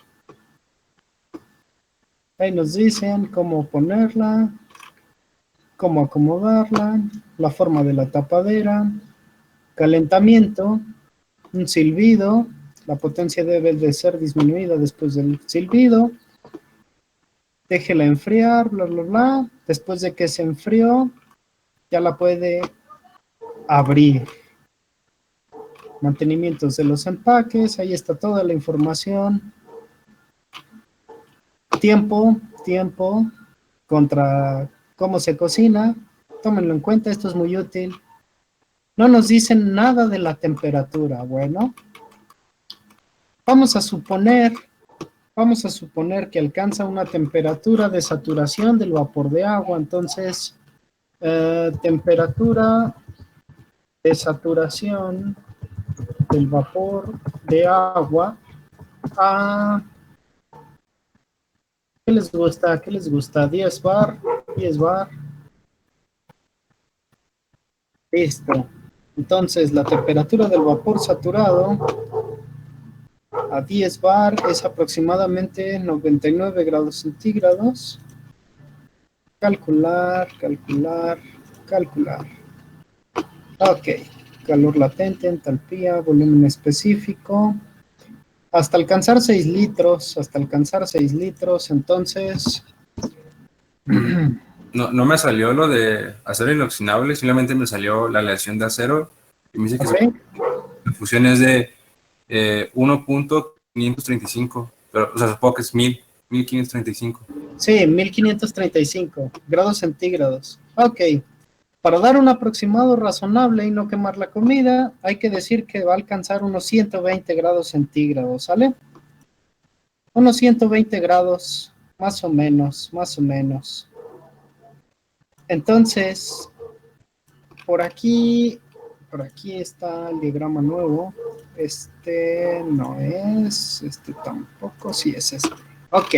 Ahí nos dicen cómo ponerla, cómo acomodarla, la forma de la tapadera, calentamiento, un silbido, la potencia debe de ser disminuida después del silbido, déjela enfriar, bla, bla, bla. Después de que se enfrió, ya la puede abrir. Mantenimientos de los empaques, ahí está toda la información. Tiempo, contra cómo se cocina. Tómenlo en cuenta, esto es muy útil. No nos dicen nada de la temperatura. Bueno, vamos a suponer que alcanza una temperatura de saturación del vapor de agua. Entonces, temperatura de saturación del vapor de agua a... ¿Qué les gusta? ¿Qué les gusta? 10 bar, 10 bar. Listo. Entonces, la temperatura del vapor saturado a 10 bar es aproximadamente 99 grados centígrados. Calcular. Ok. Calor latente, entalpía, volumen específico. Hasta alcanzar 6 litros. Entonces... No me salió lo de acero inoxidable, simplemente me salió la aleación de acero. Y me dice que ¿sí? la fusión es de 1.535, pero o sea, supongo que es 1535. Sí, 1535 grados centígrados. Ok. Para dar un aproximado razonable y no quemar la comida, hay que decir que va a alcanzar unos 120 grados centígrados, ¿sale? Unos 120 grados, más o menos. Entonces, por aquí está el diagrama nuevo. Este no es, este tampoco, sí es este. Ok.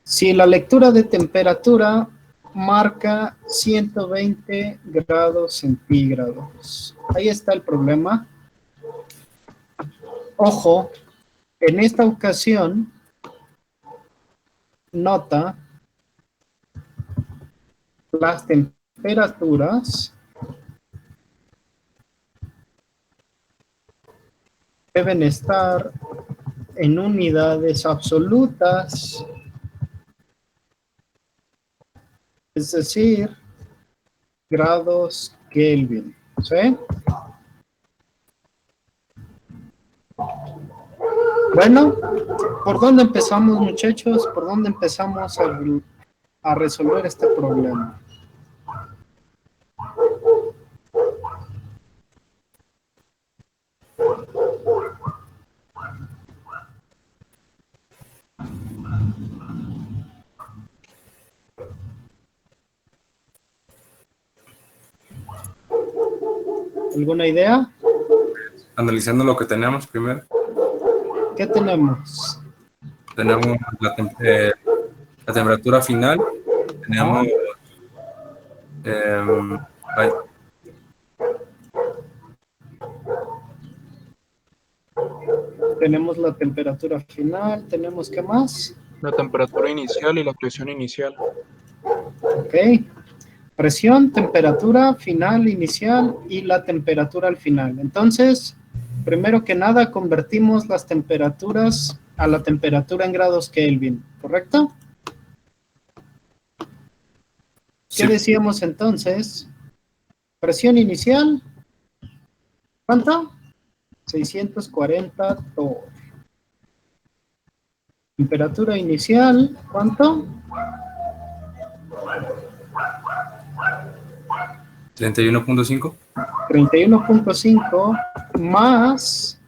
Si la lectura de temperatura marca 120 grados centígrados. Ahí está el problema. Ojo, en esta ocasión, nota las temperaturas deben estar en unidades absolutas, es decir, grados Kelvin, ¿sí? Bueno, ¿por dónde empezamos, muchachos? ¿Por dónde empezamos a resolver este problema? ¿Alguna idea? Analizando lo que tenemos primero. ¿Qué tenemos? Tenemos la temperatura final. Tenemos ay, tenemos la temperatura final, tenemos ¿qué más? La temperatura inicial y la presión inicial. Ok. Presión, temperatura final, inicial y la temperatura al final. Entonces, primero que nada, convertimos las temperaturas a la temperatura en grados Kelvin, ¿correcto? sí. ¿Qué decíamos entonces? Presión inicial, ¿cuánto? 640 torr. Temperatura inicial, ¿cuánto? 31.5. 31.5 más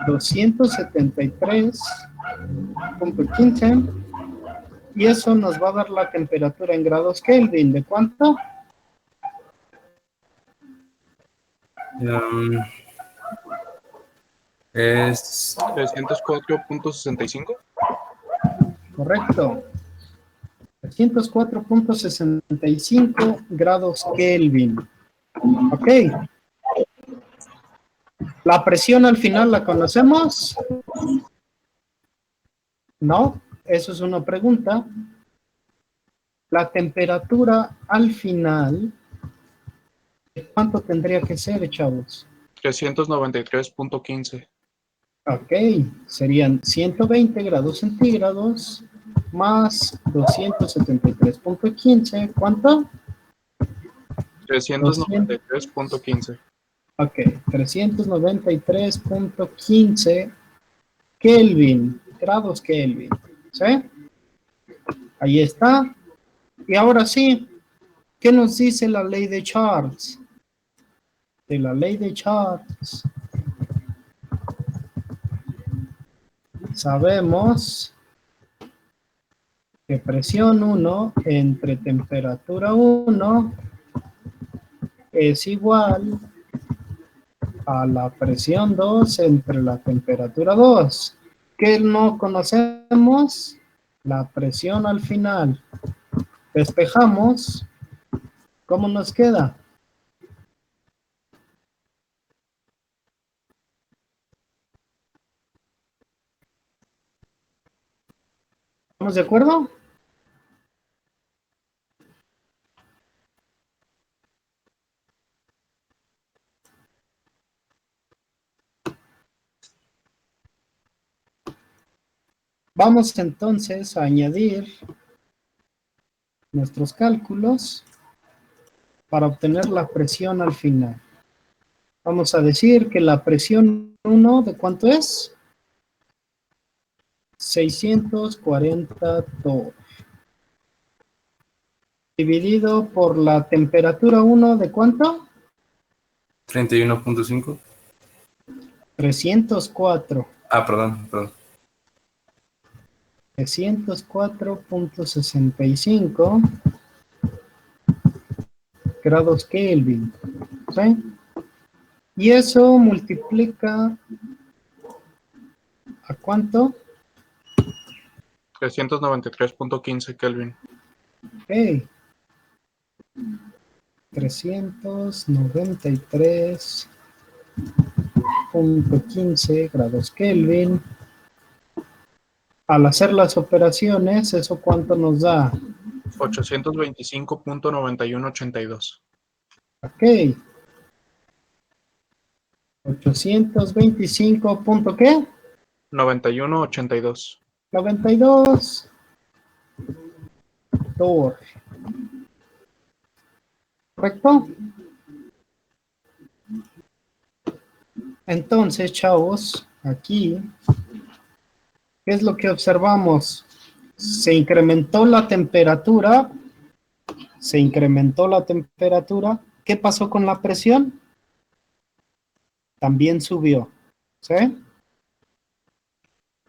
273.15 y eso nos va a dar la temperatura en grados Kelvin. ¿De cuánto? Es 304.65. Correcto. 304.65 grados Kelvin. Ok. ¿La presión al final la conocemos? No, eso es una pregunta. La temperatura al final, ¿cuánto tendría que ser, chavos? 393.15. Ok, serían 120 grados centígrados más 273.15. ¿Cuánto? 393.15. Ok, 393.15 Kelvin, grados Kelvin. ¿Sí? Ahí está. Y ahora sí, ¿qué nos dice la ley de Charles? De la ley de Charles. Sabemos que presión 1 entre temperatura 1 es igual a la presión 2 entre la temperatura 2. ¿Qué no conocemos? La presión al final. Despejamos. ¿Cómo nos queda? ¿Estamos de acuerdo? Vamos entonces a añadir nuestros cálculos para obtener la presión al final. Vamos a decir que la presión 1, ¿de cuánto es? 640 torr. Dividido por la temperatura 1, ¿de cuánto? 31.5. 304. Perdón. 304.65 grados Kelvin. ¿Sí? Y eso multiplica ¿a cuánto? 393.15 Kelvin. Ok. 393.15 grados Kelvin. Al hacer las operaciones, ¿eso cuánto nos da? 825.9182. Ok. 825. ¿Qué? 91.82. 92 torr. ¿Correcto? Entonces, chavos, aquí, ¿qué es lo que observamos? Se incrementó la temperatura. ¿Qué pasó con la presión? También subió. ¿Sí?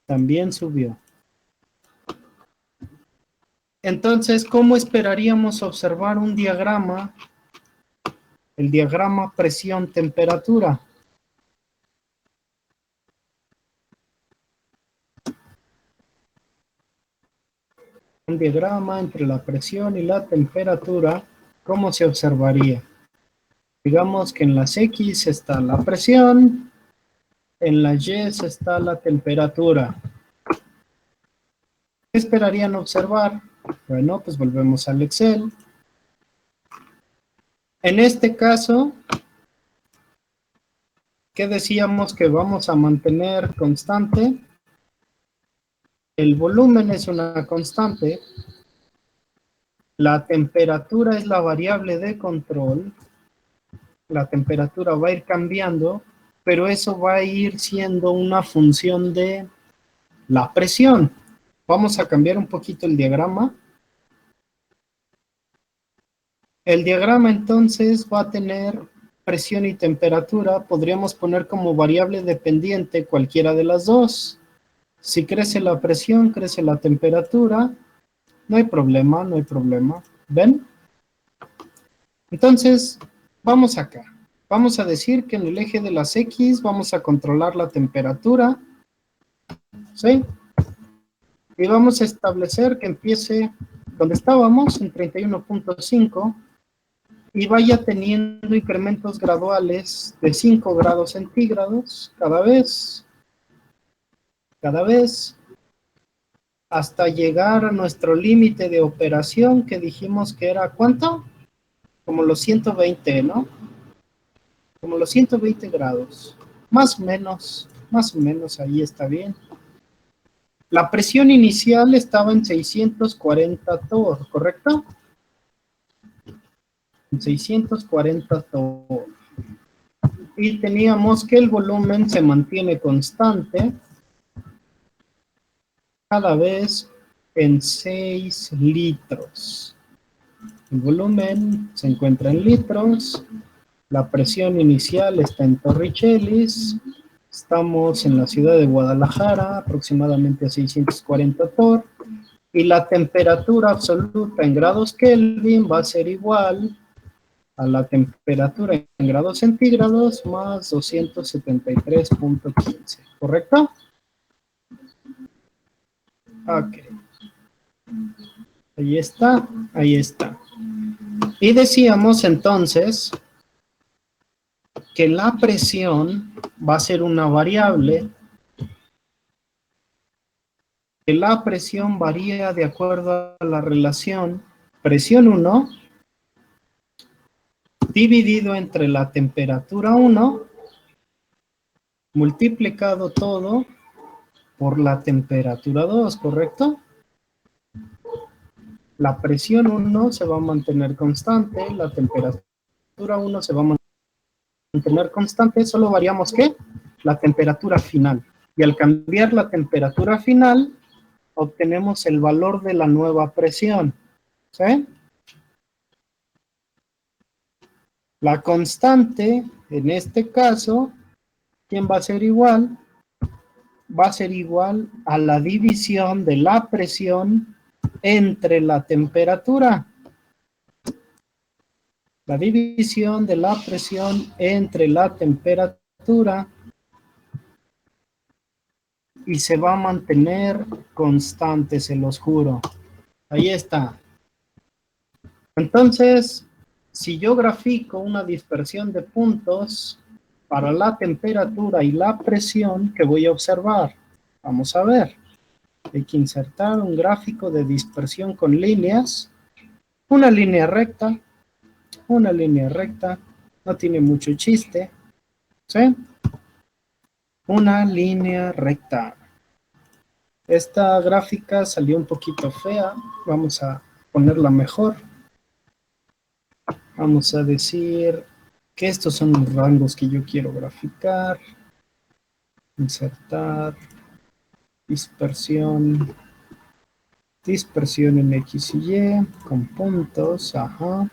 También subió. Entonces, ¿cómo esperaríamos observar un diagrama? El diagrama presión-temperatura. Un diagrama entre la presión y la temperatura, ¿cómo se observaría? Digamos que en las X está la presión, en las Y está la temperatura. ¿Qué esperarían observar? Bueno, pues volvemos al Excel. En este caso, ¿qué decíamos que vamos a mantener constante? El volumen es una constante. La temperatura es la variable de control. La temperatura va a ir cambiando, pero eso va a ir siendo una función de la presión. Vamos a cambiar un poquito el diagrama. El diagrama entonces va a tener presión y temperatura. Podríamos poner como variable dependiente cualquiera de las dos. Si crece la presión, crece la temperatura. No hay problema, no hay problema. ¿Ven? Entonces, vamos acá. Vamos a decir que en el eje de las X vamos a controlar la temperatura. ¿Sí? Y vamos a establecer que empiece donde estábamos, en 31.5, y vaya teniendo incrementos graduales de 5 grados centígrados cada vez, hasta llegar a nuestro límite de operación que dijimos que era, ¿cuánto? Como los 120, ¿no? Como los 120 grados. Más o menos, ahí está bien. La presión inicial estaba en 640 torr, ¿correcto? En 640 torr. Y teníamos que el volumen se mantiene constante cada vez en 6 litros. El volumen se encuentra en litros. La presión inicial está en Torricellis. Estamos en la ciudad de Guadalajara, aproximadamente a 640 torr. Y la temperatura absoluta en grados Kelvin va a ser igual a la temperatura en grados centígrados más 273.15. ¿Correcto? Ok. Ahí está, ahí está. Y decíamos entonces que la presión va a ser una variable, que la presión varía de acuerdo a la relación presión 1 dividido entre la temperatura 1 multiplicado todo por la temperatura 2, ¿correcto? La presión 1 se va a mantener constante, la temperatura 1 se va a mantener constante, solo variamos ¿qué? La temperatura final. Y al cambiar la temperatura final, obtenemos el valor de la nueva presión. ¿Sí? La constante, en este caso, ¿quién va a ser igual? Va a ser igual a la división de la presión entre la temperatura. La división de la presión entre la temperatura y se va a mantener constante, se los juro. Ahí está. Entonces, si yo grafico una dispersión de puntos para la temperatura y la presión, ¿qué voy a observar? Vamos a ver. Hay que insertar un gráfico de dispersión con líneas. Una línea recta, no tiene mucho chiste, ¿sí? Una línea recta. Esta gráfica salió un poquito fea, vamos a ponerla mejor. Vamos a decir que estos son los rangos que yo quiero graficar. Insertar, dispersión en X y Y, con puntos, ajá.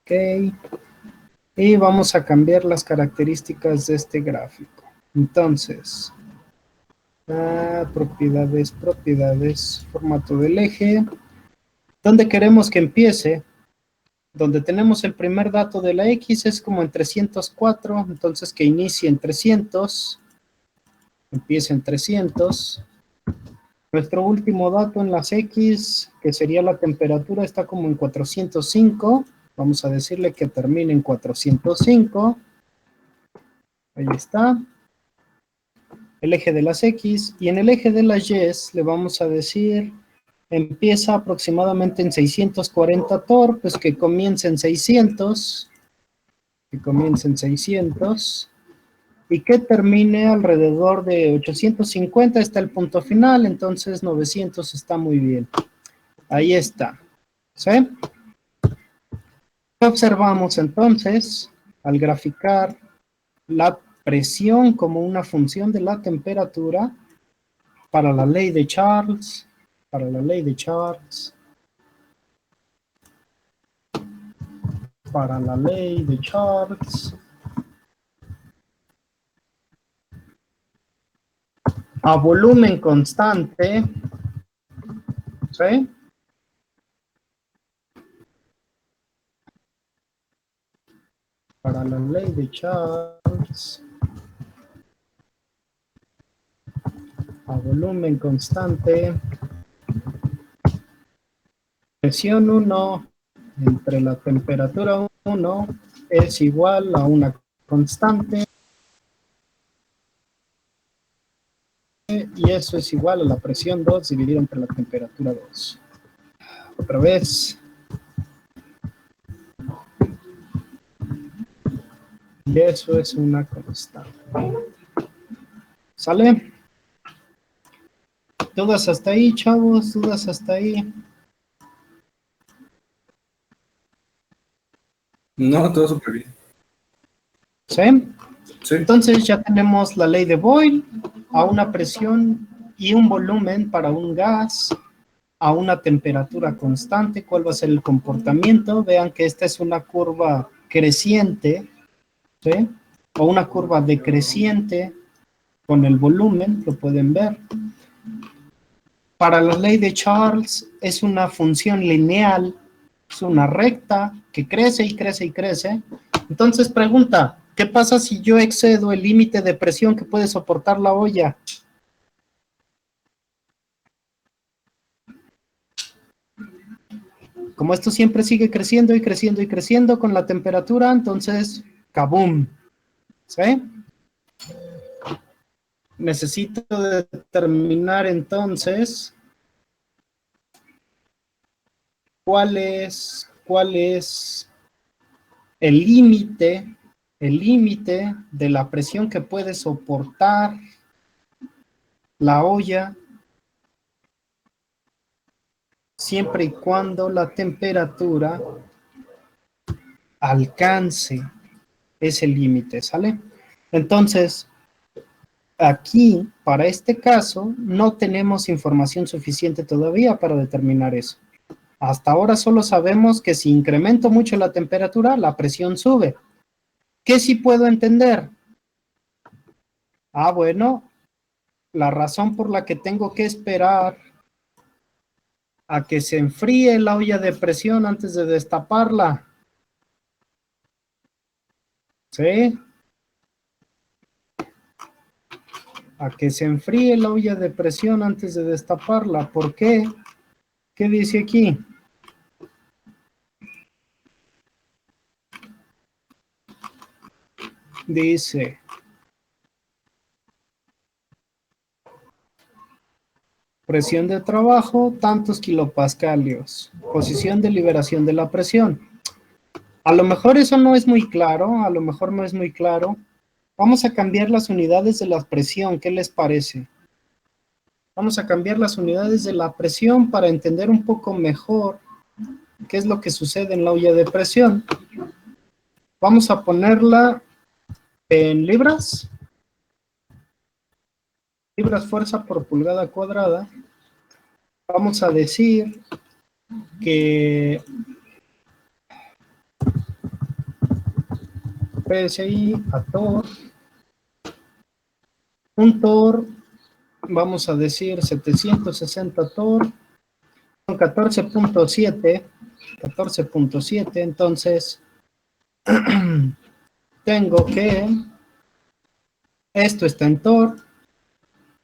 Ok. Y vamos a cambiar las características de este gráfico. Entonces, propiedades, formato del eje. ¿Dónde queremos que empiece? Donde tenemos el primer dato de la X es como en 304, entonces que inicie en 300, empiece en 300. Nuestro último dato en las X, que sería la temperatura, está como en 405. Vamos a decirle que termine en 405. Ahí está. El eje de las X. Y en el eje de las Y le vamos a decir, empieza aproximadamente en 640 torr, pues que comience en 600. Que comience en 600. Y que termine alrededor de 850, está el punto final, entonces 900 está muy bien. Ahí está. ¿Sí? ¿Qué observamos entonces al graficar la presión como una función de la temperatura para la ley de Charles? Para la ley de Charles. Para la ley de Charles. A volumen constante, ¿sí? Para la ley de Charles, a volumen constante, presión 1 entre la temperatura 1 es igual a una constante y eso es igual a la presión 2 dividido entre la temperatura 2. Otra vez. Y eso es una constante. ¿Sale? ¿Dudas hasta ahí, chavos? ¿Dudas hasta ahí? No, todo súper bien. ¿Sí? Sí. Entonces ya tenemos la ley de Boyle a una presión y un volumen para un gas a una temperatura constante. ¿Cuál va a ser el comportamiento? Vean que esta es una curva creciente, ¿sí? O una curva decreciente con el volumen, lo pueden ver. Para la ley de Charles es una función lineal, es una recta que crece y crece y crece. Entonces pregunta, ¿qué pasa si yo excedo el límite de presión que puede soportar la olla? Como esto siempre sigue creciendo y creciendo y creciendo con la temperatura, entonces, ¡kabum! ¿Sí? Necesito determinar entonces cuál es el límite de la presión que puede soportar la olla siempre y cuando la temperatura alcance ese límite, ¿sale? Entonces, aquí, para este caso, no tenemos información suficiente todavía para determinar eso. Hasta ahora solo sabemos que si incremento mucho la temperatura, la presión sube. ¿Qué sí puedo entender? Ah, bueno, la razón por la que tengo que esperar a que se enfríe la olla de presión antes de destaparla. ¿Sí? A que se enfríe la olla de presión antes de destaparla. ¿Por qué? ¿Qué dice aquí? Dice, presión de trabajo, tantos kilopascalios. Posición de liberación de la presión. A lo mejor eso no es muy claro, a lo mejor no es muy claro. Vamos a cambiar las unidades de la presión, ¿qué les parece? Vamos a cambiar las unidades de la presión para entender un poco mejor qué es lo que sucede en la olla de presión. Vamos a ponerla en libras. Libras fuerza por pulgada cuadrada. Vamos a decir que PSI a torr, un torr, vamos a decir 760 torr, con 14.7, entonces tengo que esto está en torr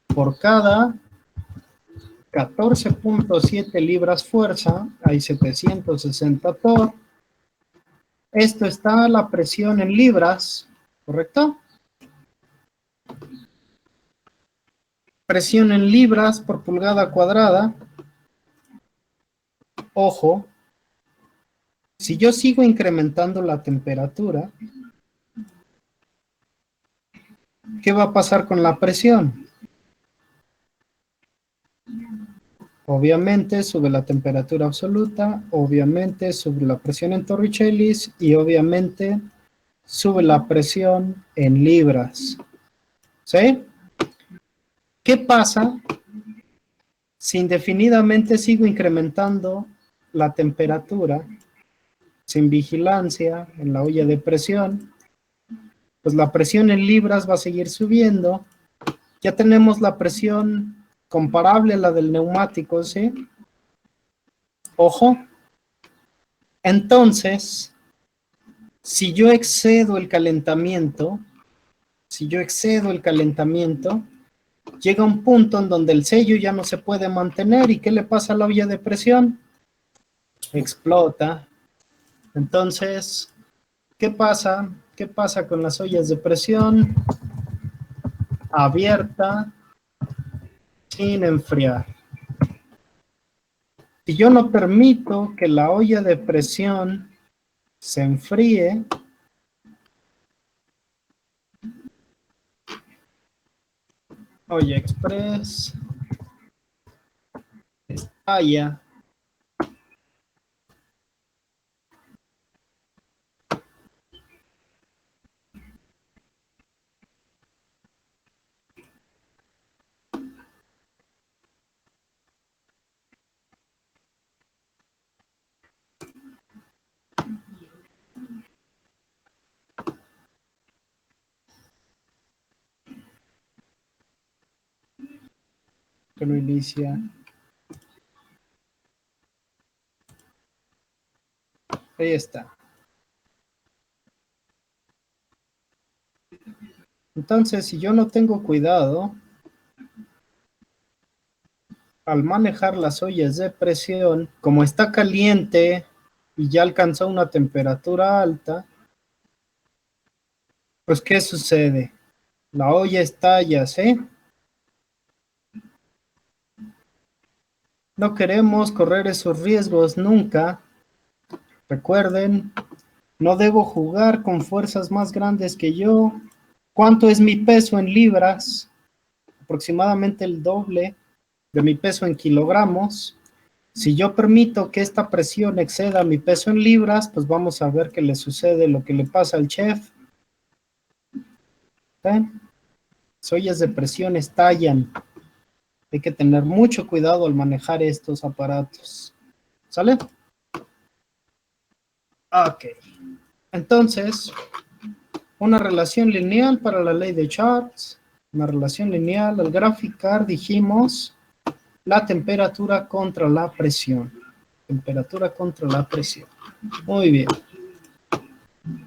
por cada 14.7 libras fuerza, hay 760 torr. Esto está la presión en libras, ¿correcto? Presión en libras por pulgada cuadrada. Ojo, si yo sigo incrementando la temperatura, ¿qué va a pasar con la presión? Obviamente sube la temperatura absoluta, obviamente sube la presión en Torricellis y obviamente sube la presión en libras. ¿Sí? ¿Qué pasa si indefinidamente sigo incrementando la temperatura sin vigilancia en la olla de presión? Pues la presión en libras va a seguir subiendo. Ya tenemos la presión comparable a la del neumático, ¿sí? Ojo. Entonces, si yo excedo el calentamiento, llega un punto en donde el sello ya no se puede mantener. ¿Y qué le pasa a la olla de presión? Explota. Entonces, ¿qué pasa? ¿Qué pasa con las ollas de presión? Abierta, sin enfriar. Si yo no permito que la olla de presión se enfríe, olla express, estalla. Que lo inicia. Ahí está. Entonces, si yo no tengo cuidado al manejar las ollas de presión, como está caliente y ya alcanzó una temperatura alta, pues ¿qué sucede? La olla estalla, ¿sí? No queremos correr esos riesgos nunca. Recuerden, no debo jugar con fuerzas más grandes que yo. ¿Cuánto es mi peso en libras? Aproximadamente el doble de mi peso en kilogramos. Si yo permito que esta presión exceda mi peso en libras, pues vamos a ver qué le sucede, lo que le pasa al chef. ¿Ven? Las ollas de presión estallan. Hay que tener mucho cuidado al manejar estos aparatos. ¿Sale? Ok. Entonces, una relación lineal para la ley de Charts. Una relación lineal al graficar, dijimos, la temperatura contra la presión. Temperatura contra la presión. Muy bien.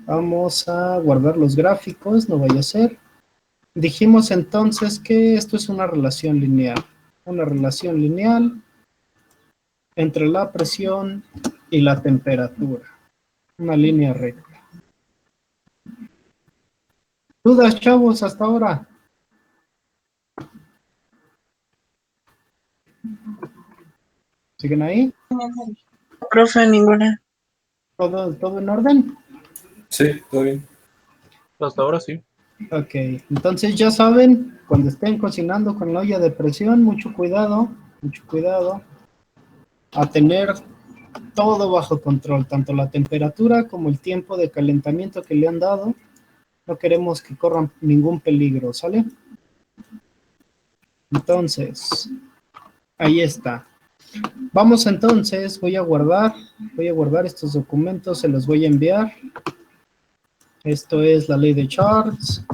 Vamos a guardar los gráficos, no vaya a ser. Dijimos entonces que esto es una relación lineal. Una relación lineal entre la presión y la temperatura. Una línea recta. ¿Dudas, chavos, hasta ahora? ¿Siguen ahí? Profe, ninguna. ¿Todo en orden? Sí, todo bien. Hasta ahora sí. Ok, entonces ya saben, cuando estén cocinando con la olla de presión, mucho cuidado a tener todo bajo control, tanto la temperatura como el tiempo de calentamiento que le han dado. No queremos que corran ningún peligro, ¿sale? Entonces, ahí está. Vamos entonces, voy a guardar estos documentos, se los voy a enviar. Esto es la ley de Charts.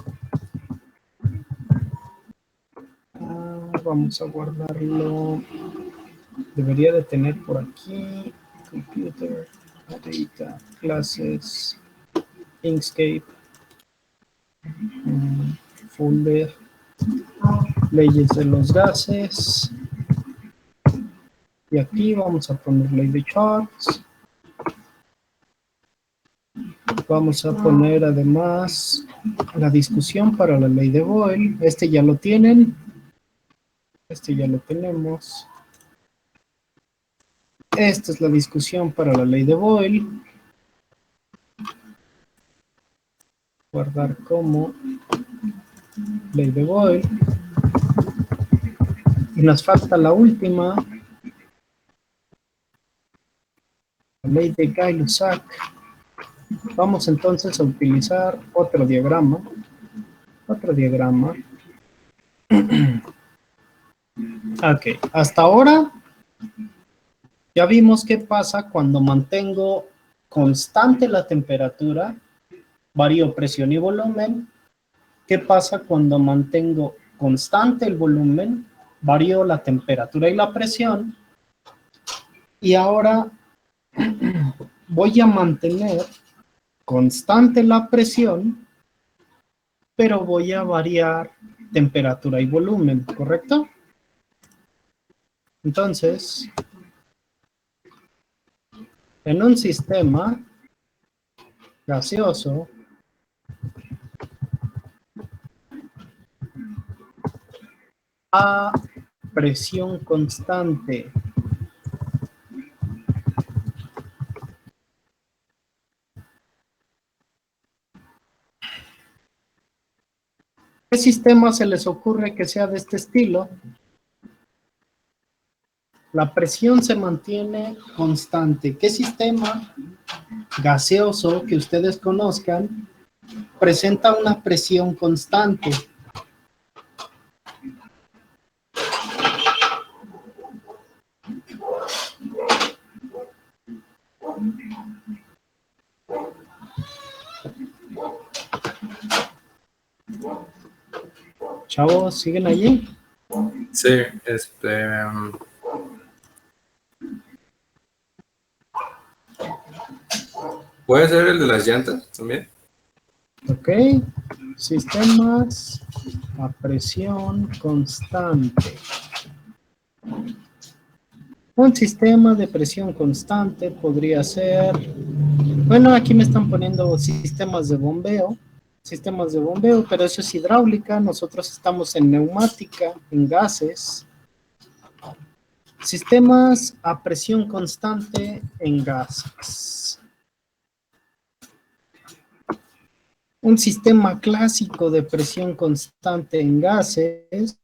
Vamos a guardarlo. Debería de tener por aquí. Computer, data, clases, Inkscape, folder, leyes de los gases. Y aquí vamos a poner ley de Charts. Vamos a poner además la discusión para la ley de Boyle. Este ya lo tienen. Este ya lo tenemos. Esta es la discusión para la ley de Boyle. Guardar como ley de Boyle. Y nos falta la última. La ley de Gay-Lussac. Vamos entonces a utilizar otro diagrama. Ok, hasta ahora ya vimos qué pasa cuando mantengo constante la temperatura, varío presión y volumen. ¿Qué pasa cuando mantengo constante el volumen, varío la temperatura y la presión? Y ahora voy a mantener constante la presión, pero voy a variar temperatura y volumen, ¿correcto? Entonces, en un sistema gaseoso a presión constante. ¿Qué sistema se les ocurre que sea de este estilo? La presión se mantiene constante. ¿Qué sistema gaseoso que ustedes conozcan presenta una presión constante? Chavos, ¿siguen allí? Sí, ¿puede ser el de las llantas también? Ok. Sistemas a presión constante. Un sistema de presión constante podría ser, bueno, aquí me están poniendo sistemas de bombeo, pero eso es hidráulica, nosotros estamos en neumática, en gases. Sistemas a presión constante en gases. Un sistema clásico de presión constante en gases.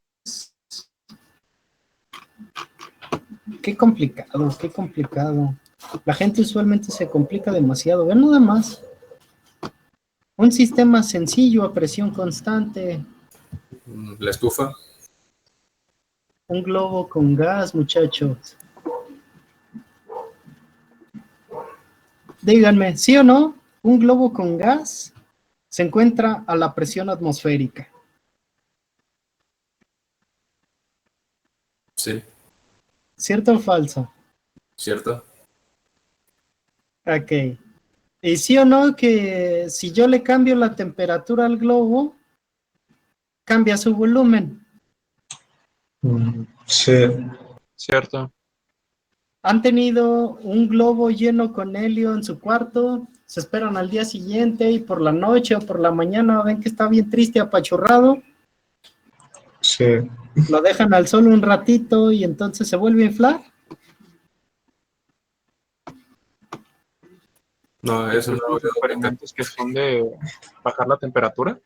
Qué complicado, qué complicado. La gente usualmente se complica demasiado. Vean nada más. Un sistema sencillo a presión constante. La estufa. Un globo con gas, muchachos. Díganme, ¿sí o no? Un globo con gas se encuentra a la presión atmosférica. Sí, ¿Cierto o falso? cierto. Ok. ¿Y sí o no que si yo le cambio la temperatura al globo, cambia su volumen? Sí, Cierto. ¿Han tenido un globo lleno con helio en su cuarto? Se esperan al día siguiente y por la noche o por la mañana ven que está bien triste, apachurrado. sí, Lo dejan al sol un ratito y entonces se vuelve a inflar. No, eso no lo Los veo ahorita. experimentos que son de bajar la temperatura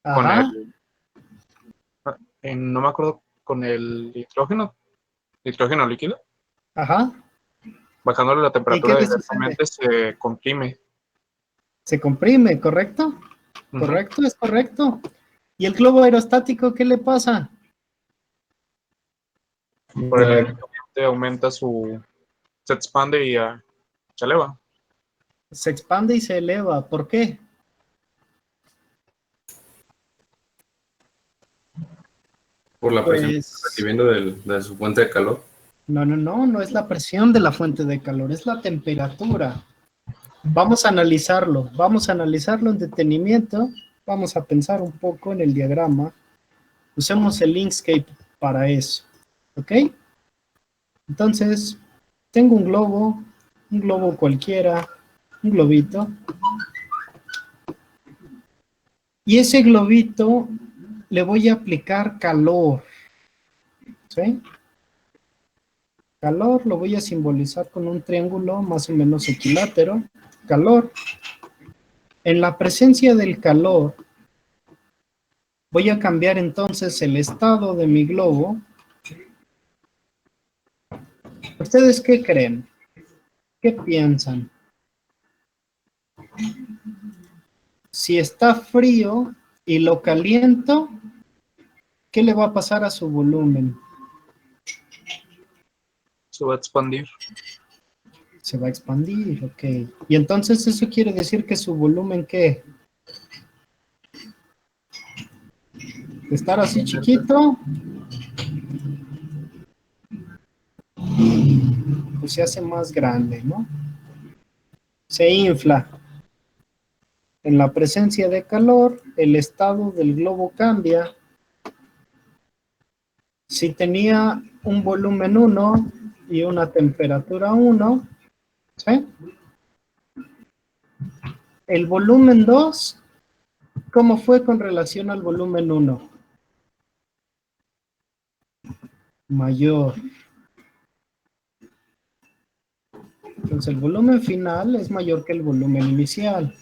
con Ajá, no me acuerdo, con el nitrógeno líquido, ajá. bajándole la ¿Y qué temperatura les sucede? directamente se comprime. Se comprime, ¿correcto? Ujú. Correcto, es correcto. ¿Y el globo aerostático qué le pasa? Por el eh, aumenta se expande y se eleva. Se expande y se eleva. ¿Por qué? Por la presión que está Pues recibiendo de su fuente de calor. no es la presión de la fuente de calor, es la temperatura. Vamos a analizarlo en detenimiento. Vamos a pensar un poco en el diagrama. Usemos el Inkscape para eso. ¿Ok? Entonces, tengo un globo cualquiera, un globito. Y ese globito le voy a aplicar calor. ¿Sí? Calor lo voy a simbolizar con un triángulo más o menos equilátero. Calor. En la presencia del calor, voy a cambiar entonces el estado de mi globo. ¿Ustedes qué creen? ¿Qué piensan? Si está frío y lo caliento, ¿qué le va a pasar a su volumen? Se va a expandir. Se va a expandir, ok. Y entonces eso quiere decir que su volumen, ¿qué? De estar así chiquito, pues se hace más grande, ¿no? Se infla. En la presencia de calor, el estado del globo cambia. Si tenía un volumen 1 y una temperatura 1, ¿sí? el volumen 2, ¿cómo fue con relación al volumen 1? Mayor. Entonces el volumen final es mayor que el volumen inicial.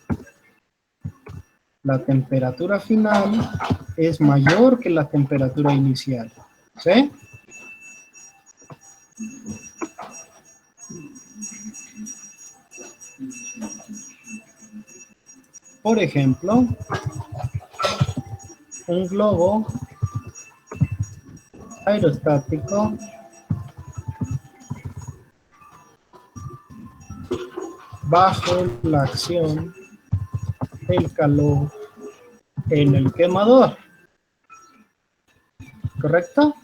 La temperatura final es mayor que la temperatura inicial. ¿Sí? Por ejemplo, un globo aerostático bajo la acción del calor en el quemador. ¿Correcto?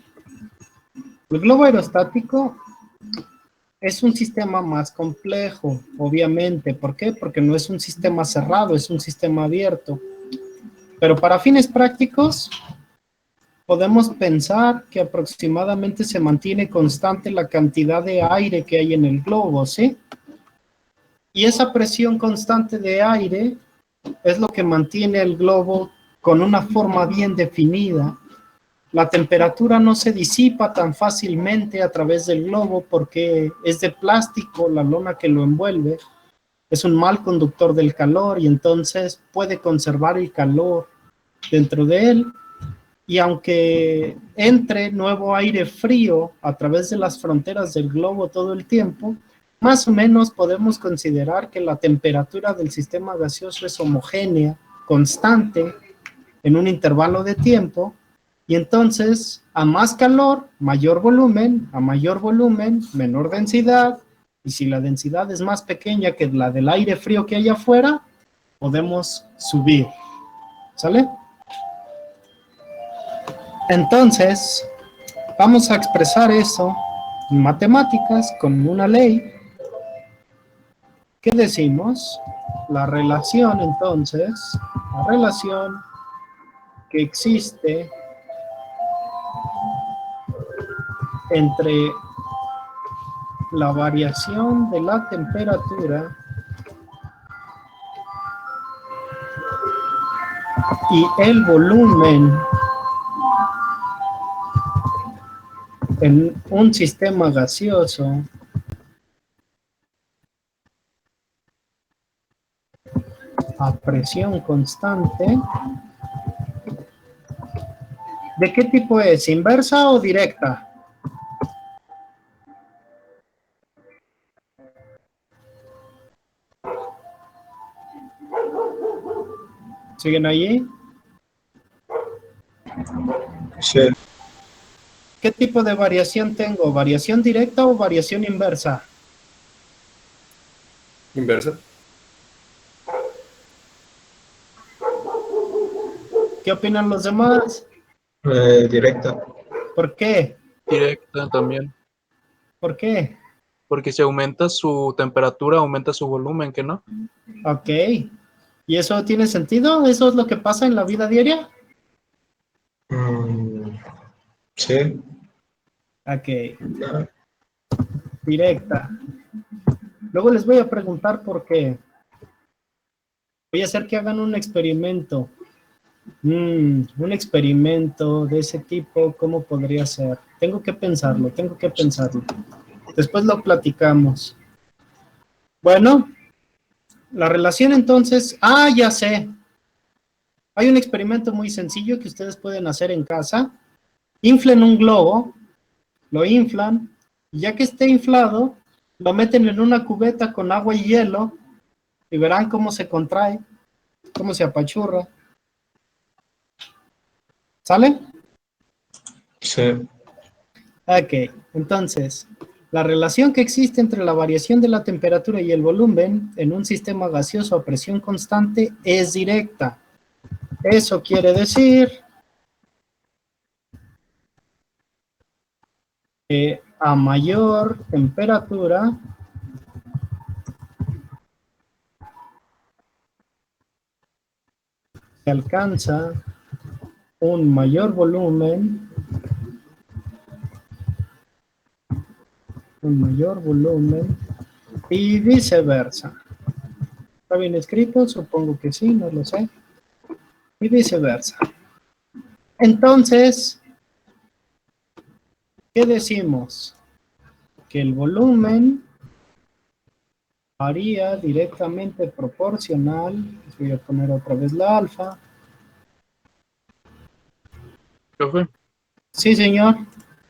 El globo aerostático es un sistema más complejo, obviamente. ¿Por qué? Porque no es un sistema cerrado, es un sistema abierto. Pero para fines prácticos, podemos pensar que aproximadamente se mantiene constante la cantidad de aire que hay en el globo, ¿sí? Y esa presión constante de aire es lo que mantiene el globo con una forma bien definida. La temperatura no se disipa tan fácilmente a través del globo porque es de plástico la lona que lo envuelve. Es un mal conductor del calor y entonces puede conservar el calor dentro de él. Y aunque entre nuevo aire frío a través de las fronteras del globo todo el tiempo, más o menos podemos considerar que la temperatura del sistema gaseoso es homogénea, constante, en un intervalo de tiempo, y entonces a más calor, mayor volumen, a mayor volumen, menor densidad, y si la densidad es más pequeña que la del aire frío que hay afuera, podemos subir. ¿Sale? Entonces, vamos a expresar eso en matemáticas con una ley. ¿Qué decimos? La relación, entonces, la relación que existe entre la variación de la temperatura y el volumen en un sistema gaseoso a presión constante. ¿De qué tipo es? ¿Inversa o directa? ¿Siguen allí? Sí. ¿Qué tipo de variación tengo? ¿Variación directa o variación inversa? Inversa. ¿Qué opinan los demás? Directa. ¿Por qué? Directa también. ¿Por qué? Porque si aumenta su temperatura, aumenta su volumen, ¿que no? Ok. ¿Y eso tiene sentido? ¿Eso es lo que pasa en la vida diaria? Sí. Ok. Directa. Luego les voy a preguntar por qué. Voy a hacer que hagan un experimento. Un experimento de ese tipo, ¿cómo podría ser? Tengo que pensarlo. Después lo platicamos. Bueno, la relación entonces... Ah, ya sé. Hay un experimento muy sencillo que ustedes pueden hacer en casa. Inflen un globo, lo inflan, y ya que esté inflado, lo meten en una cubeta con agua y hielo, y verán cómo se contrae, cómo se apachurra. ¿Sale? Sí. Ok, entonces, la relación que existe entre la variación de la temperatura y el volumen en un sistema gaseoso a presión constante es directa. Eso quiere decir que a mayor temperatura se alcanza un mayor volumen, y viceversa. ¿Está bien escrito? Supongo que sí, no lo sé. Y viceversa. Entonces, ¿qué decimos? Que el volumen varía directamente proporcional. Les voy a poner otra vez la alfa. Profe, Sí, señor.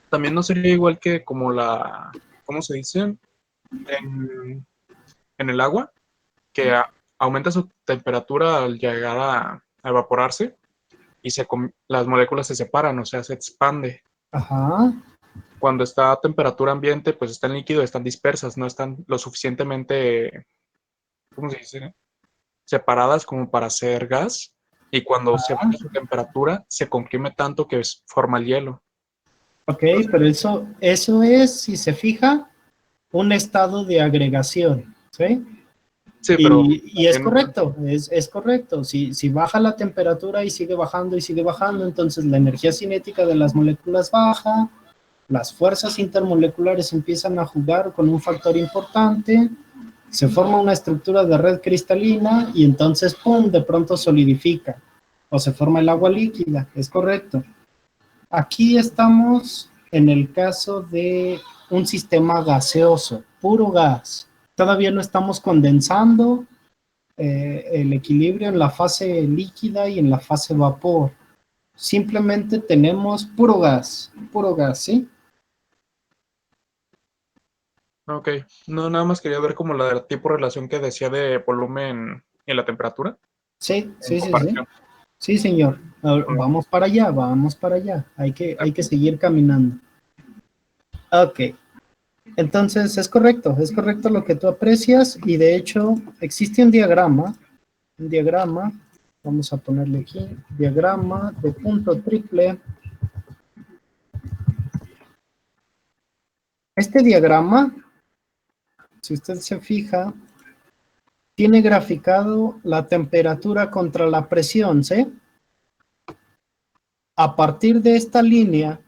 también no sería igual que como la, ¿cómo se dice? En el agua, que aumenta su temperatura al llegar a evaporarse y las moléculas se separan, o sea, se expande. Ajá. Cuando está a temperatura ambiente, pues está en líquido, están dispersas, no están lo suficientemente, ¿cómo se dice? Separadas como para hacer gas. Y cuando se baja su temperatura, se comprime tanto que forma el hielo. Ok, pero eso es, si se fija, un estado de agregación, ¿sí? Sí, pero Y es también, correcto, es correcto. Si baja la temperatura y sigue bajando, entonces la energía cinética de las moléculas baja, las fuerzas intermoleculares empiezan a jugar con un factor importante, se forma una estructura de red cristalina y entonces, ¡pum!, de pronto solidifica o se forma el agua líquida, es correcto. Aquí estamos en el caso de un sistema gaseoso, puro gas. Todavía no estamos condensando el equilibrio en la fase líquida y en la fase vapor. Simplemente tenemos puro gas, ¿sí? ok. No, nada más quería ver como la tipo de relación que decía de volumen y la temperatura Sí, en sí, sí, sí. comparación. Sí, señor. Ahora, Ok. vamos para allá, vamos para allá. Hay que seguir caminando. Ok. Entonces, es correcto lo que tú aprecias y de hecho existe un diagrama, vamos a ponerle aquí, diagrama de punto triple. Este diagrama, si usted se fija, tiene graficado la temperatura contra la presión, ¿sí? A partir de esta línea,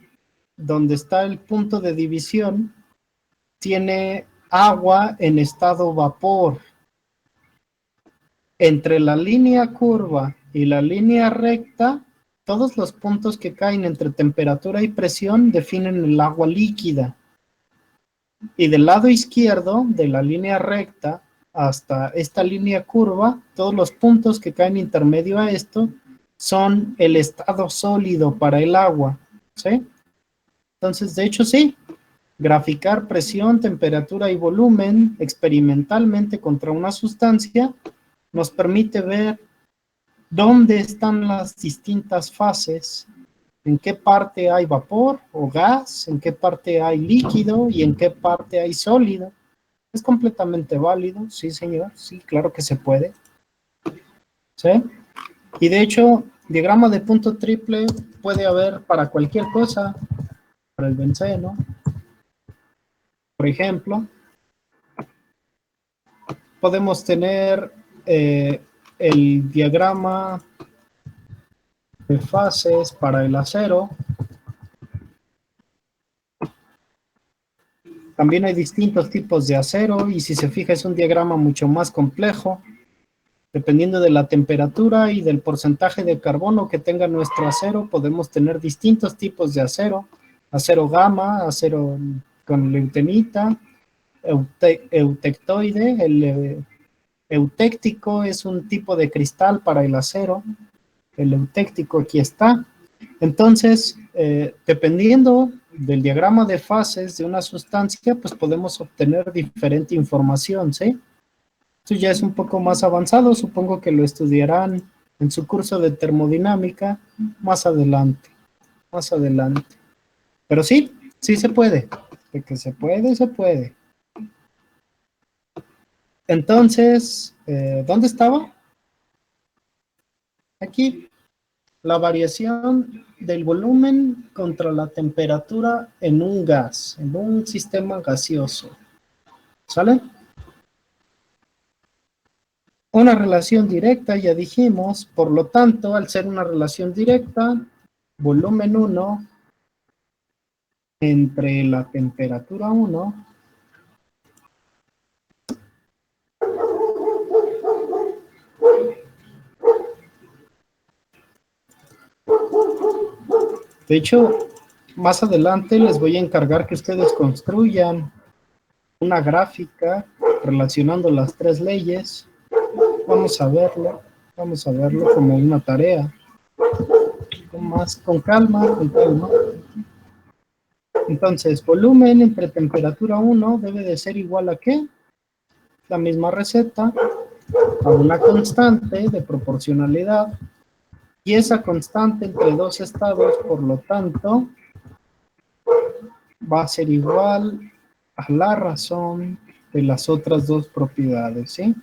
donde está el punto de división, tiene agua en estado vapor. Entre la línea curva y la línea recta, todos los puntos que caen entre temperatura y presión definen el agua líquida. Y del lado izquierdo, de la línea recta hasta esta línea curva, todos los puntos que caen intermedio a esto son el estado sólido para el agua, ¿sí? Entonces, de hecho, sí, graficar presión, temperatura y volumen experimentalmente contra una sustancia nos permite ver dónde están las distintas fases, en qué parte hay vapor o gas, en qué parte hay líquido y en qué parte hay sólido. Es completamente válido, sí, señor, sí, claro que se puede. ¿Sí? Y de hecho, diagrama de punto triple puede haber para cualquier cosa, para el benceno, por ejemplo. Podemos tener el diagrama de fases para el acero. También hay distintos tipos de acero y si se fija es un diagrama mucho más complejo. Dependiendo de la temperatura y del porcentaje de carbono que tenga nuestro acero, podemos tener distintos tipos de acero. Acero gamma, acero con leutenita, eutectoide. El eutéctico es un tipo de cristal para el acero. El eutéctico aquí está. Entonces, dependiendo del diagrama de fases de una sustancia, pues podemos obtener diferente información, ¿sí? Esto ya es un poco más avanzado, supongo que lo estudiarán en su curso de termodinámica más adelante, más adelante. Pero sí, sí se puede, de que se puede, se puede. Entonces, ¿dónde estaba? Aquí, la variación del volumen contra la temperatura en un gas, en un sistema gaseoso. ¿Sale? Una relación directa, ya dijimos, por lo tanto, al ser una relación directa, volumen 1 entre la temperatura 1 De hecho, más adelante les voy a encargar que ustedes construyan una gráfica relacionando las tres leyes. Vamos a verlo como una tarea. Con calma, con calma. Entonces, volumen entre temperatura 1 debe de ser igual a ¿qué? La misma receta, a una constante de proporcionalidad, y esa constante entre dos estados, por lo tanto, va a ser igual a la razón de las otras dos propiedades, ¿sí?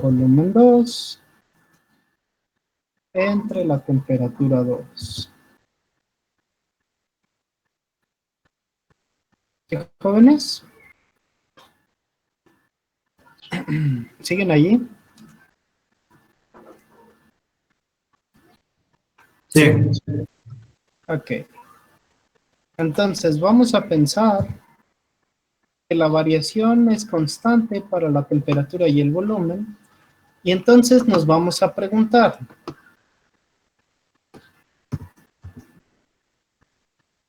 Volumen 2 entre la temperatura 2. ¿Sí, jóvenes? ¿Siguen allí? Sí. Ok. Entonces, vamos a pensar que la variación es constante para la temperatura y el volumen. Y entonces nos vamos a preguntar.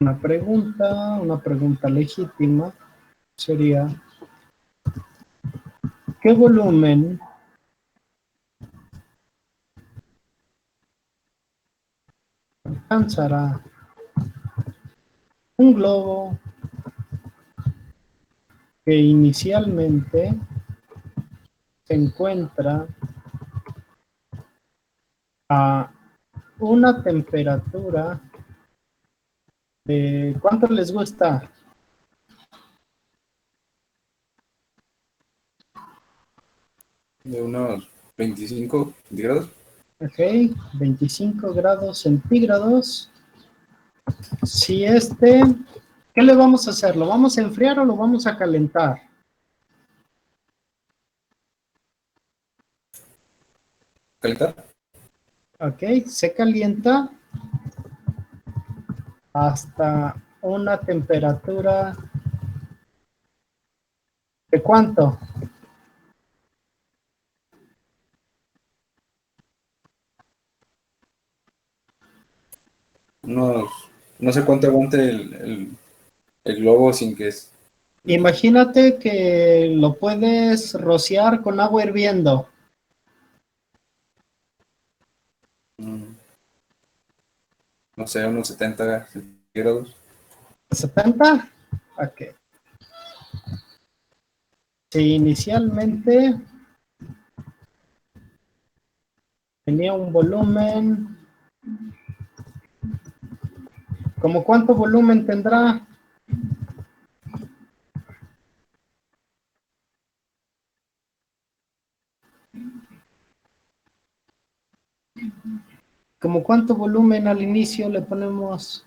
Una pregunta legítima sería, ¿qué volumen alcanzará un globo que inicialmente se encuentra a una temperatura de, ¿cuánto les gusta? De unos 25 centígrados. Ok, 25 grados centígrados. Si ¿qué le vamos a hacer? ¿Lo vamos a enfriar o lo vamos a calentar? ¿Calentar? Ok, se calienta hasta una temperatura ¿de cuánto? Unos, no sé cuánto aguante el globo sin que es. Imagínate que lo puedes rociar con agua hirviendo. No sé, unos 70 centígrados. ¿70? Ok. Si inicialmente tenía un volumen, ¿cómo cuánto volumen tendrá? ¿Cómo cuánto volumen al inicio le ponemos?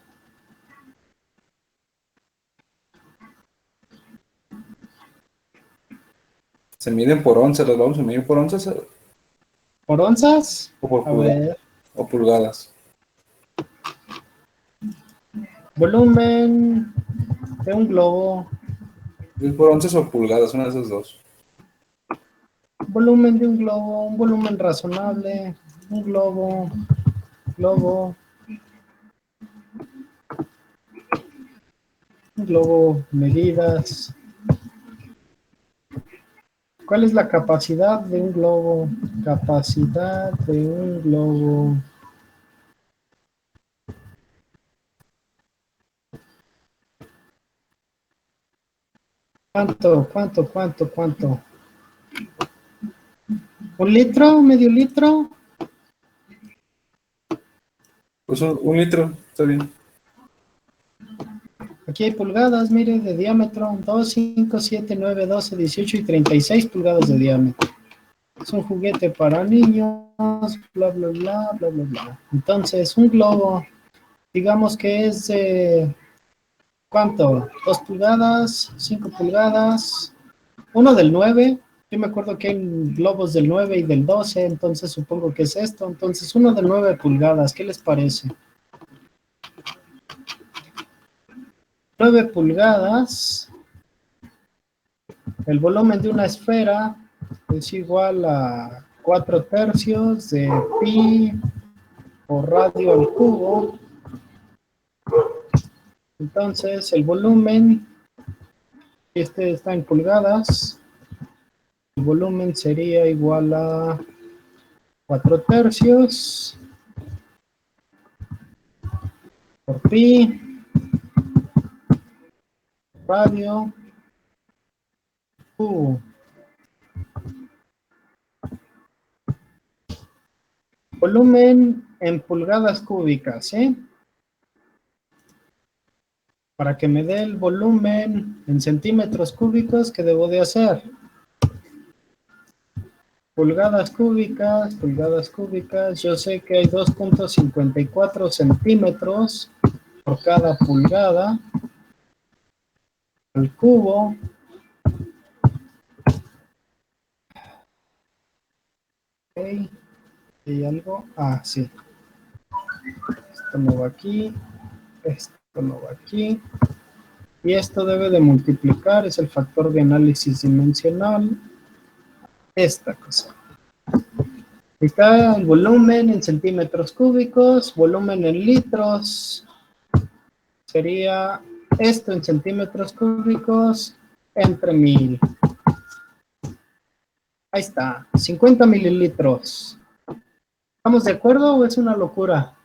Se miden por onzas, los vamos a medir por onzas ¿Por onzas? o por A ver. o pulgadas. Volumen de un globo. ¿Es por onzas o pulgadas? Una de esas dos. Volumen de un globo, un volumen razonable. Un globo. Un globo, medidas. ¿Cuál es la capacidad de un globo? Capacidad de un globo. ¿Cuánto? ¿Un litro? ¿Medio litro? Pues un litro, está bien. Aquí hay pulgadas, mire, de diámetro. 2, 5, 7, 9, 12, 18 y 36 pulgadas de diámetro. Es un juguete para niños, bla, bla, bla, bla, bla, bla. Entonces, un globo, digamos que es de, ¿cuánto? 2 pulgadas, 5 pulgadas, uno del 9. Yo me acuerdo que hay globos del 9 y del 12, entonces supongo que es esto. Entonces, uno de 9 pulgadas, ¿qué les parece? 9 pulgadas. El volumen de una esfera es igual a 4 tercios de pi por radio al cubo. Entonces, el volumen, este está en pulgadas. El volumen sería igual a 4/3 por pi, radio, Q. Volumen en pulgadas cúbicas, ¿sí? Para que me dé el volumen en centímetros cúbicos, ¿qué debo de hacer? Pulgadas cúbicas, yo sé que hay 2.54 centímetros por cada pulgada al cubo. Ok, ¿hay algo? Ah, sí. Esto no va aquí, esto no va aquí. Y esto debe de multiplicar, es el factor de análisis dimensional. Esta cosa. Está el volumen en centímetros cúbicos, volumen en litros. Sería esto en centímetros cúbicos entre 1000. Ahí está, 50 mililitros. ¿Estamos de acuerdo o es una locura?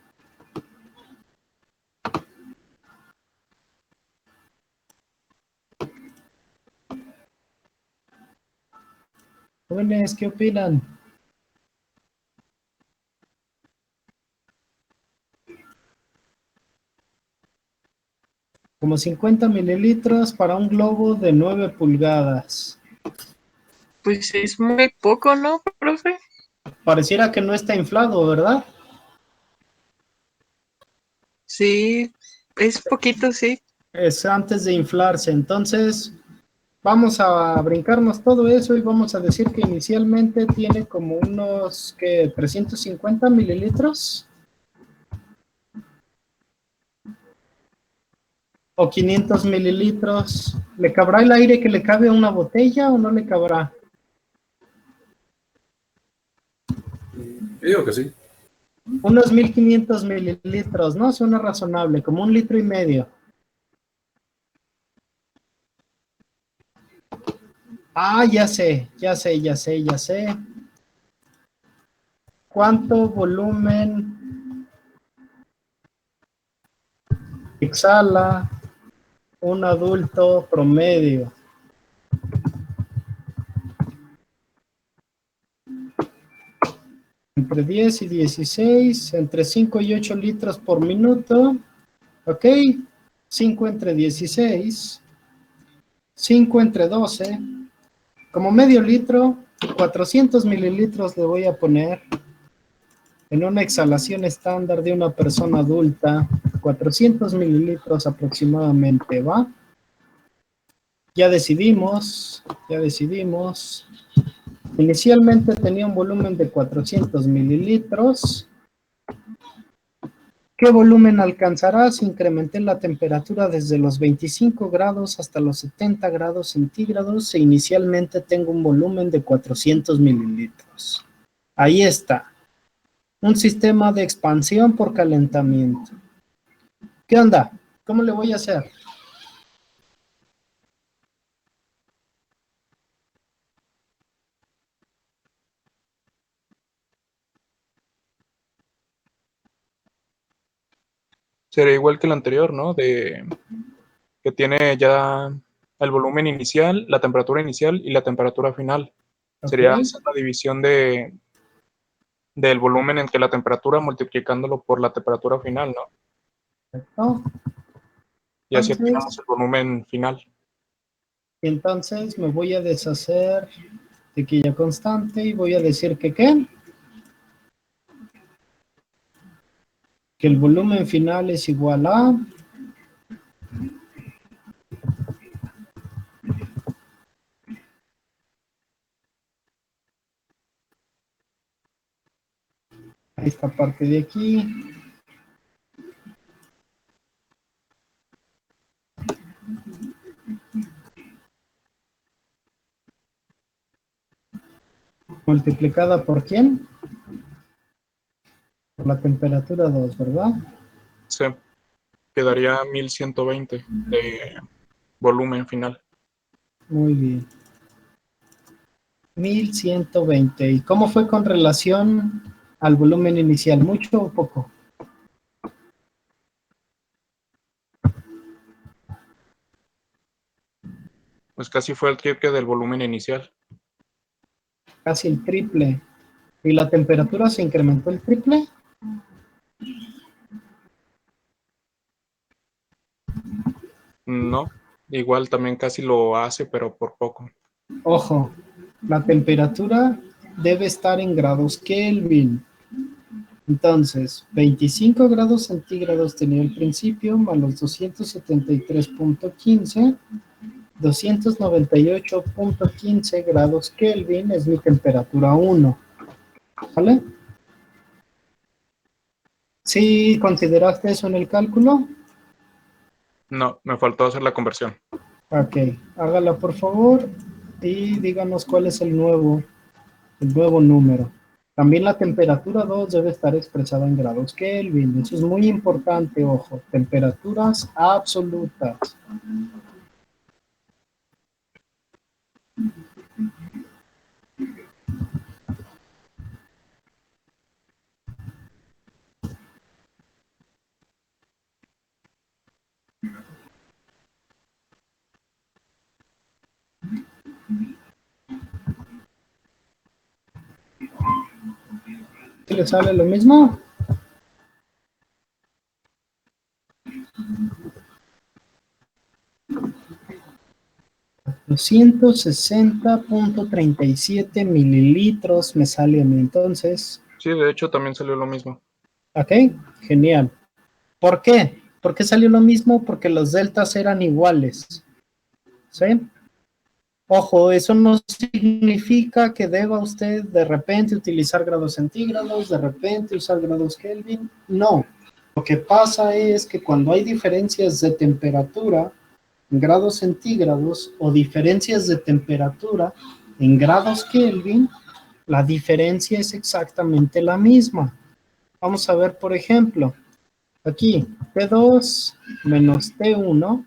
Jóvenes, ¿qué opinan? Como 50 mililitros para un globo de 9 pulgadas. Pues es muy poco, ¿no, profe? Pareciera que no está inflado, ¿verdad? Sí, es poquito, sí. Es antes de inflarse. Entonces, vamos a brincarnos todo eso y vamos a decir que inicialmente tiene como unos, ¿qué? 350 mililitros. O 500 mililitros. ¿Le cabrá el aire que le cabe a una botella o no le cabrá? Yo digo que sí. Unos 1500 mililitros, ¿no? Suena razonable, como 1,5 litros. Ah, ya sé. ¿Cuánto volumen exhala un adulto promedio? Entre 10 y 16, entre 5 y 8 litros por minuto. ¿Ok? 5 entre 16, 5 entre 12, como medio litro, 400 mililitros le voy a poner en una exhalación estándar de una persona adulta, 400 mililitros aproximadamente, ¿va? Ya decidimos. Inicialmente tenía un volumen de 400 mililitros. ¿Qué volumen alcanzará si incrementé la temperatura desde los 25 grados hasta los 70 grados centígrados e inicialmente tengo un volumen de 400 mililitros? Ahí está. Un sistema de expansión por calentamiento. ¿Qué onda? ¿Cómo le voy a hacer? Sería igual que el anterior, ¿no? Que tiene ya el volumen inicial, la temperatura inicial y la temperatura final. Ok, Sería hacer la división del volumen entre la temperatura multiplicándolo por la temperatura final, ¿no? perfecto. Y así obtenemos el volumen final. Entonces me voy a deshacer de aquella constante y voy a decir que ¿qué? Que el volumen final es igual a esta parte de aquí, multiplicada por ¿quién? Por la temperatura 2, ¿verdad? Sí. Quedaría 1120 de volumen final. Muy bien. 1120. ¿Y cómo fue con relación al volumen inicial? ¿Mucho o poco? Pues casi fue el triple del volumen inicial. Casi el triple. ¿Y la temperatura se incrementó el triple? No, igual también casi lo hace, pero por poco. Ojo, la temperatura debe estar en grados Kelvin. Entonces, 25 grados centígrados tenía el principio, más los 273.15, 298.15 grados Kelvin es mi temperatura 1. ¿Vale? ¿Sí consideraste eso en el cálculo? No, me faltó hacer la conversión. Ok, hágala por favor y díganos cuál es el nuevo número. También la temperatura 2 debe estar expresada en grados Kelvin. Eso es muy importante, ojo. Temperaturas absolutas. ¿Qué le sale lo mismo? $260.37 mililitros me sale a mí entonces. Sí, de hecho también salió lo mismo. Ok, genial. ¿Por qué? ¿Por qué salió lo mismo? Porque los deltas eran iguales. ¿Sí? Ojo, eso no significa que deba usted de repente utilizar grados centígrados, de repente usar grados Kelvin. No. Lo que pasa es que cuando hay diferencias de temperatura en grados centígrados o diferencias de temperatura en grados Kelvin, la diferencia es exactamente la misma. Vamos a ver, por ejemplo, aquí T2 menos T1,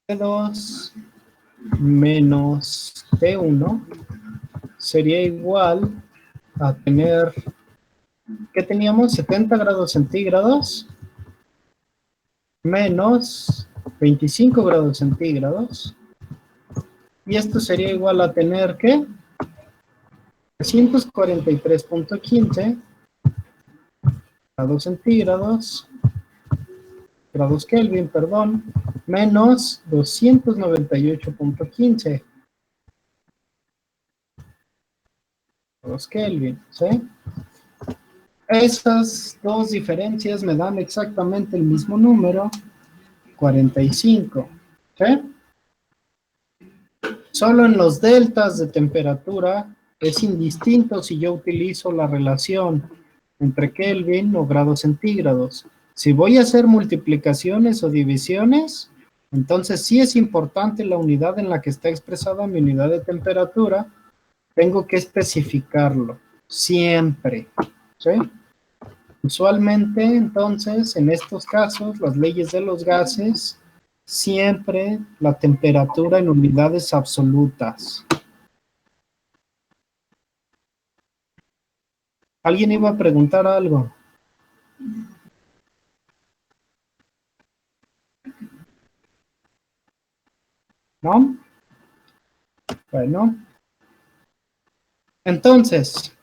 T2 menos T1 sería igual a tener, ¿qué teníamos? 70 grados centígrados menos 25 grados centígrados. Y esto sería igual a tener, ¿qué? 343.15 grados centígrados, grados Kelvin, perdón, menos 298.15 grados Kelvin, ¿sí? Esas dos diferencias me dan exactamente el mismo número, 45, ¿sí? Solo en los deltas de temperatura es indistinto si yo utilizo la relación entre Kelvin o grados centígrados. Si voy a hacer multiplicaciones o divisiones, entonces sí es importante la unidad en la que está expresada mi unidad de temperatura. Tengo que especificarlo siempre, ¿sí? Usualmente, entonces, en estos casos, las leyes de los gases, siempre la temperatura en unidades absolutas. ¿Alguien iba a preguntar algo? ¿No? Bueno. Entonces,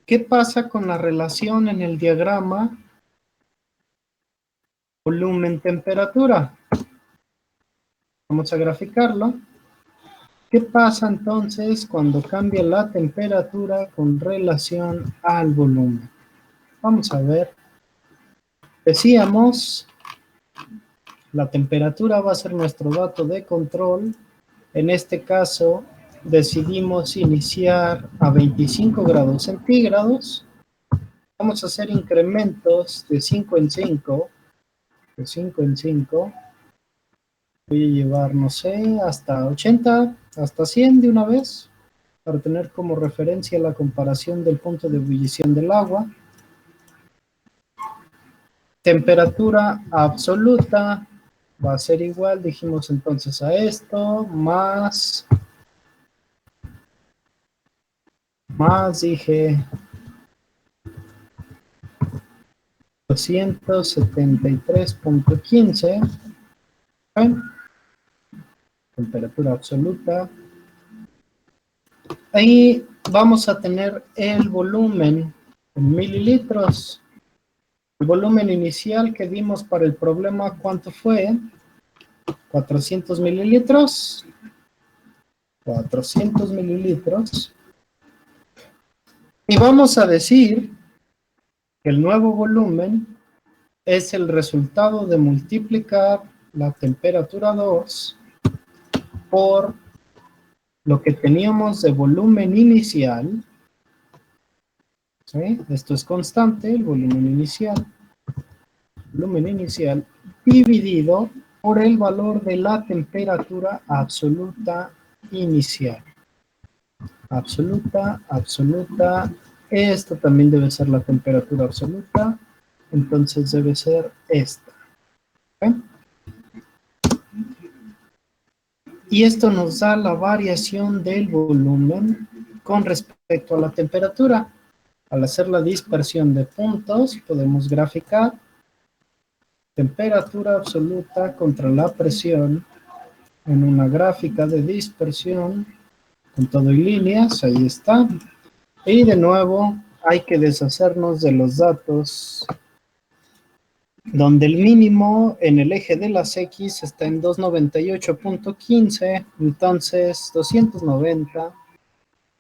¿qué pasa con la relación en el diagrama volumen-temperatura? Vamos a graficarlo. ¿Qué pasa entonces cuando cambia la temperatura con relación al volumen? Vamos a ver. Decíamos, la temperatura va a ser nuestro dato de control. En este caso, decidimos iniciar a 25 grados centígrados. Vamos a hacer incrementos de 5 en 5. De 5 en 5. Voy a llevar, no sé, hasta 80, hasta 100 de una vez, para tener como referencia la comparación del punto de ebullición del agua. Temperatura absoluta va a ser igual, dijimos entonces a esto, más dije 273.15, ¿ok? Temperatura absoluta. Ahí vamos a tener el volumen en mililitros. El volumen inicial que dimos para el problema, ¿cuánto fue? 400 mililitros. 400 mililitros. Y vamos a decir que el nuevo volumen es el resultado de multiplicar la temperatura 2 por lo que teníamos de volumen inicial. ¿Sí? Esto es constante, el volumen inicial. Volumen inicial dividido por el valor de la temperatura absoluta inicial. Absoluta. Esto también debe ser la temperatura absoluta. Entonces debe ser esta. ¿Ok? Y esto nos da la variación del volumen con respecto a la temperatura. Al hacer la dispersión de puntos, podemos graficar temperatura absoluta contra la presión en una gráfica de dispersión con todo y líneas. Ahí está. Y de nuevo hay que deshacernos de los datos donde el mínimo en el eje de las X está en 298.15, entonces 290.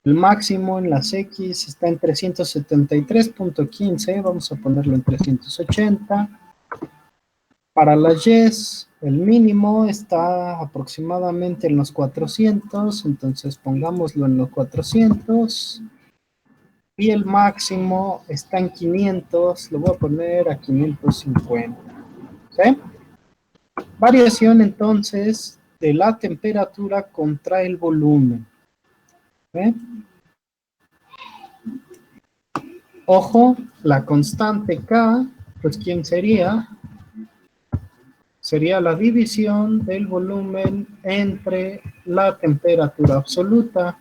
El máximo en las X está en 373.15, vamos a ponerlo en 380. Para las Y, el mínimo está aproximadamente en los 400, entonces pongámoslo en los 400. Y el máximo está en 500, lo voy a poner a 550. ¿Sí? Variación entonces de la temperatura contra el volumen. ¿Sí? Ojo, la constante K, pues ¿quién sería? Sería la división del volumen entre la temperatura absoluta,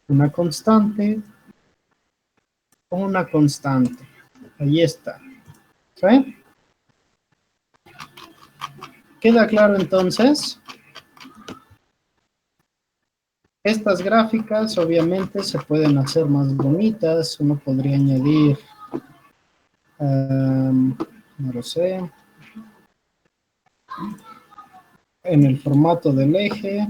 una constante. Ahí está. ¿Sí? ¿Queda claro entonces? Estas gráficas obviamente se pueden hacer más bonitas. Uno podría añadir, no lo sé, en el formato del eje,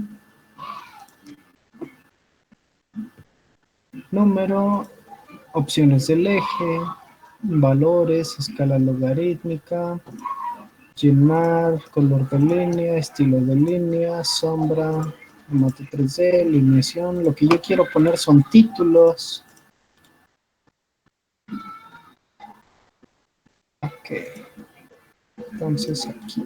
número, opciones del eje, valores, escala logarítmica, llenar, color de línea, estilo de línea, sombra, formato 3D, alineación. Lo que yo quiero poner son títulos. Ok. Entonces aquí.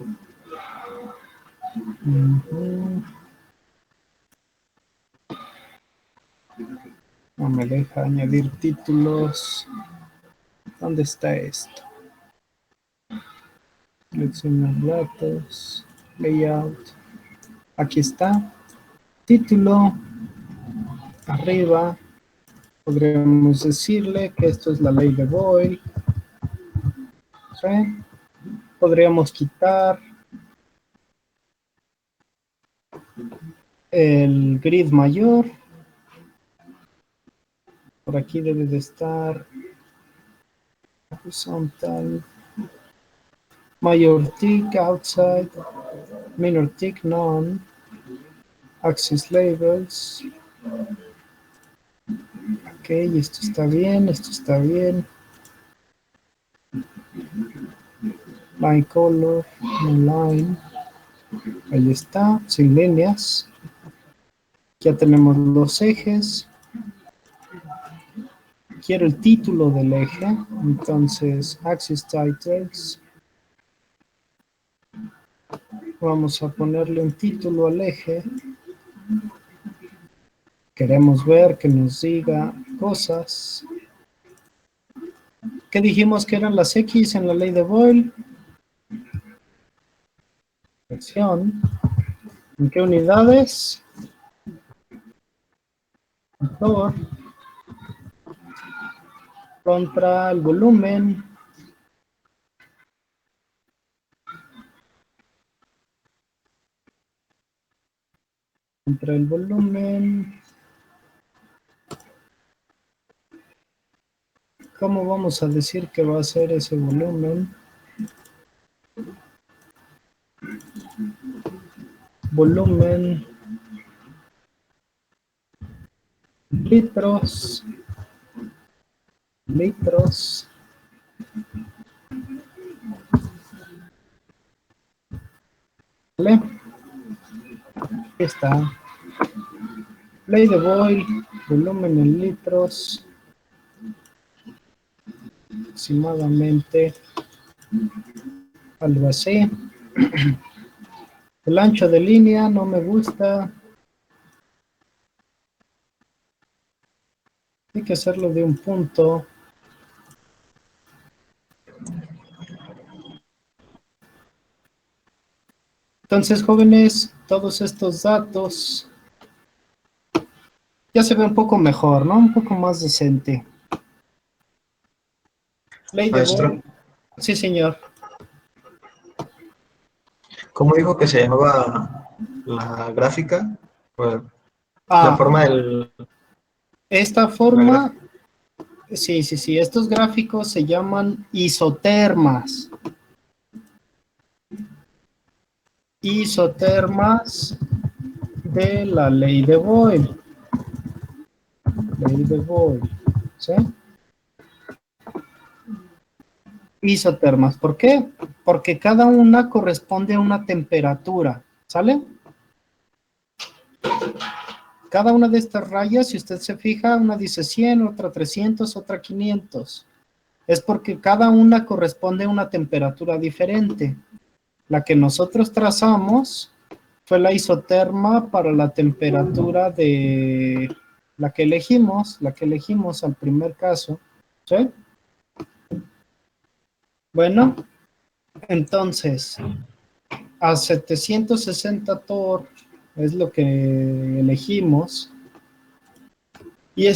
No me deja añadir títulos. ¿Dónde está esto? Seleccionar datos, layout. Aquí está. Título. Arriba. Podríamos decirle que esto es la ley de Boyle. ¿Sí? Podríamos quitar el grid mayor. Por aquí debe de estar horizontal. Mayor tick outside. Minor tick none. Axis labels. Ok, esto está bien, esto está bien. Line color, no line. Ahí está, sin líneas. Ya tenemos los ejes. Quiero el título del eje, entonces Axis Titles. Vamos a ponerle un título al eje. Queremos ver que nos diga cosas. ¿Qué dijimos que eran las X en la ley de Boyle? Presión. ¿En qué unidades? Torr contra el volumen. Contra el volumen. ¿Cómo vamos a decir que va a ser ese volumen? Volumen. Litros. Litros. ¿Vale? Aquí está. Ley de Boyle, volumen en litros. Aproximadamente. Algo así. El ancho de línea no me gusta. Hay que hacerlo de un punto. Entonces, jóvenes, todos estos datos ya se ve un poco mejor, ¿no? Un poco más decente. Ley de Maestro, Boyle. Sí, señor. ¿cómo dijo que se llamaba la gráfica? Pues, la Ah, forma del... esta forma, sí, estos gráficos se llaman isotermas. Isotermas de la ley de Boyle. Ley de Boyle, ¿sí? Isotermas, ¿por qué? Porque cada una corresponde a una temperatura, ¿sale? Cada una de estas rayas, si usted se fija, una dice 100, otra 300, otra 500. Es porque cada una corresponde a una temperatura diferente. La que nosotros trazamos fue la isoterma para la temperatura de la que elegimos al primer caso, ¿sí? Bueno, entonces, a 760 torr es lo que elegimos. Y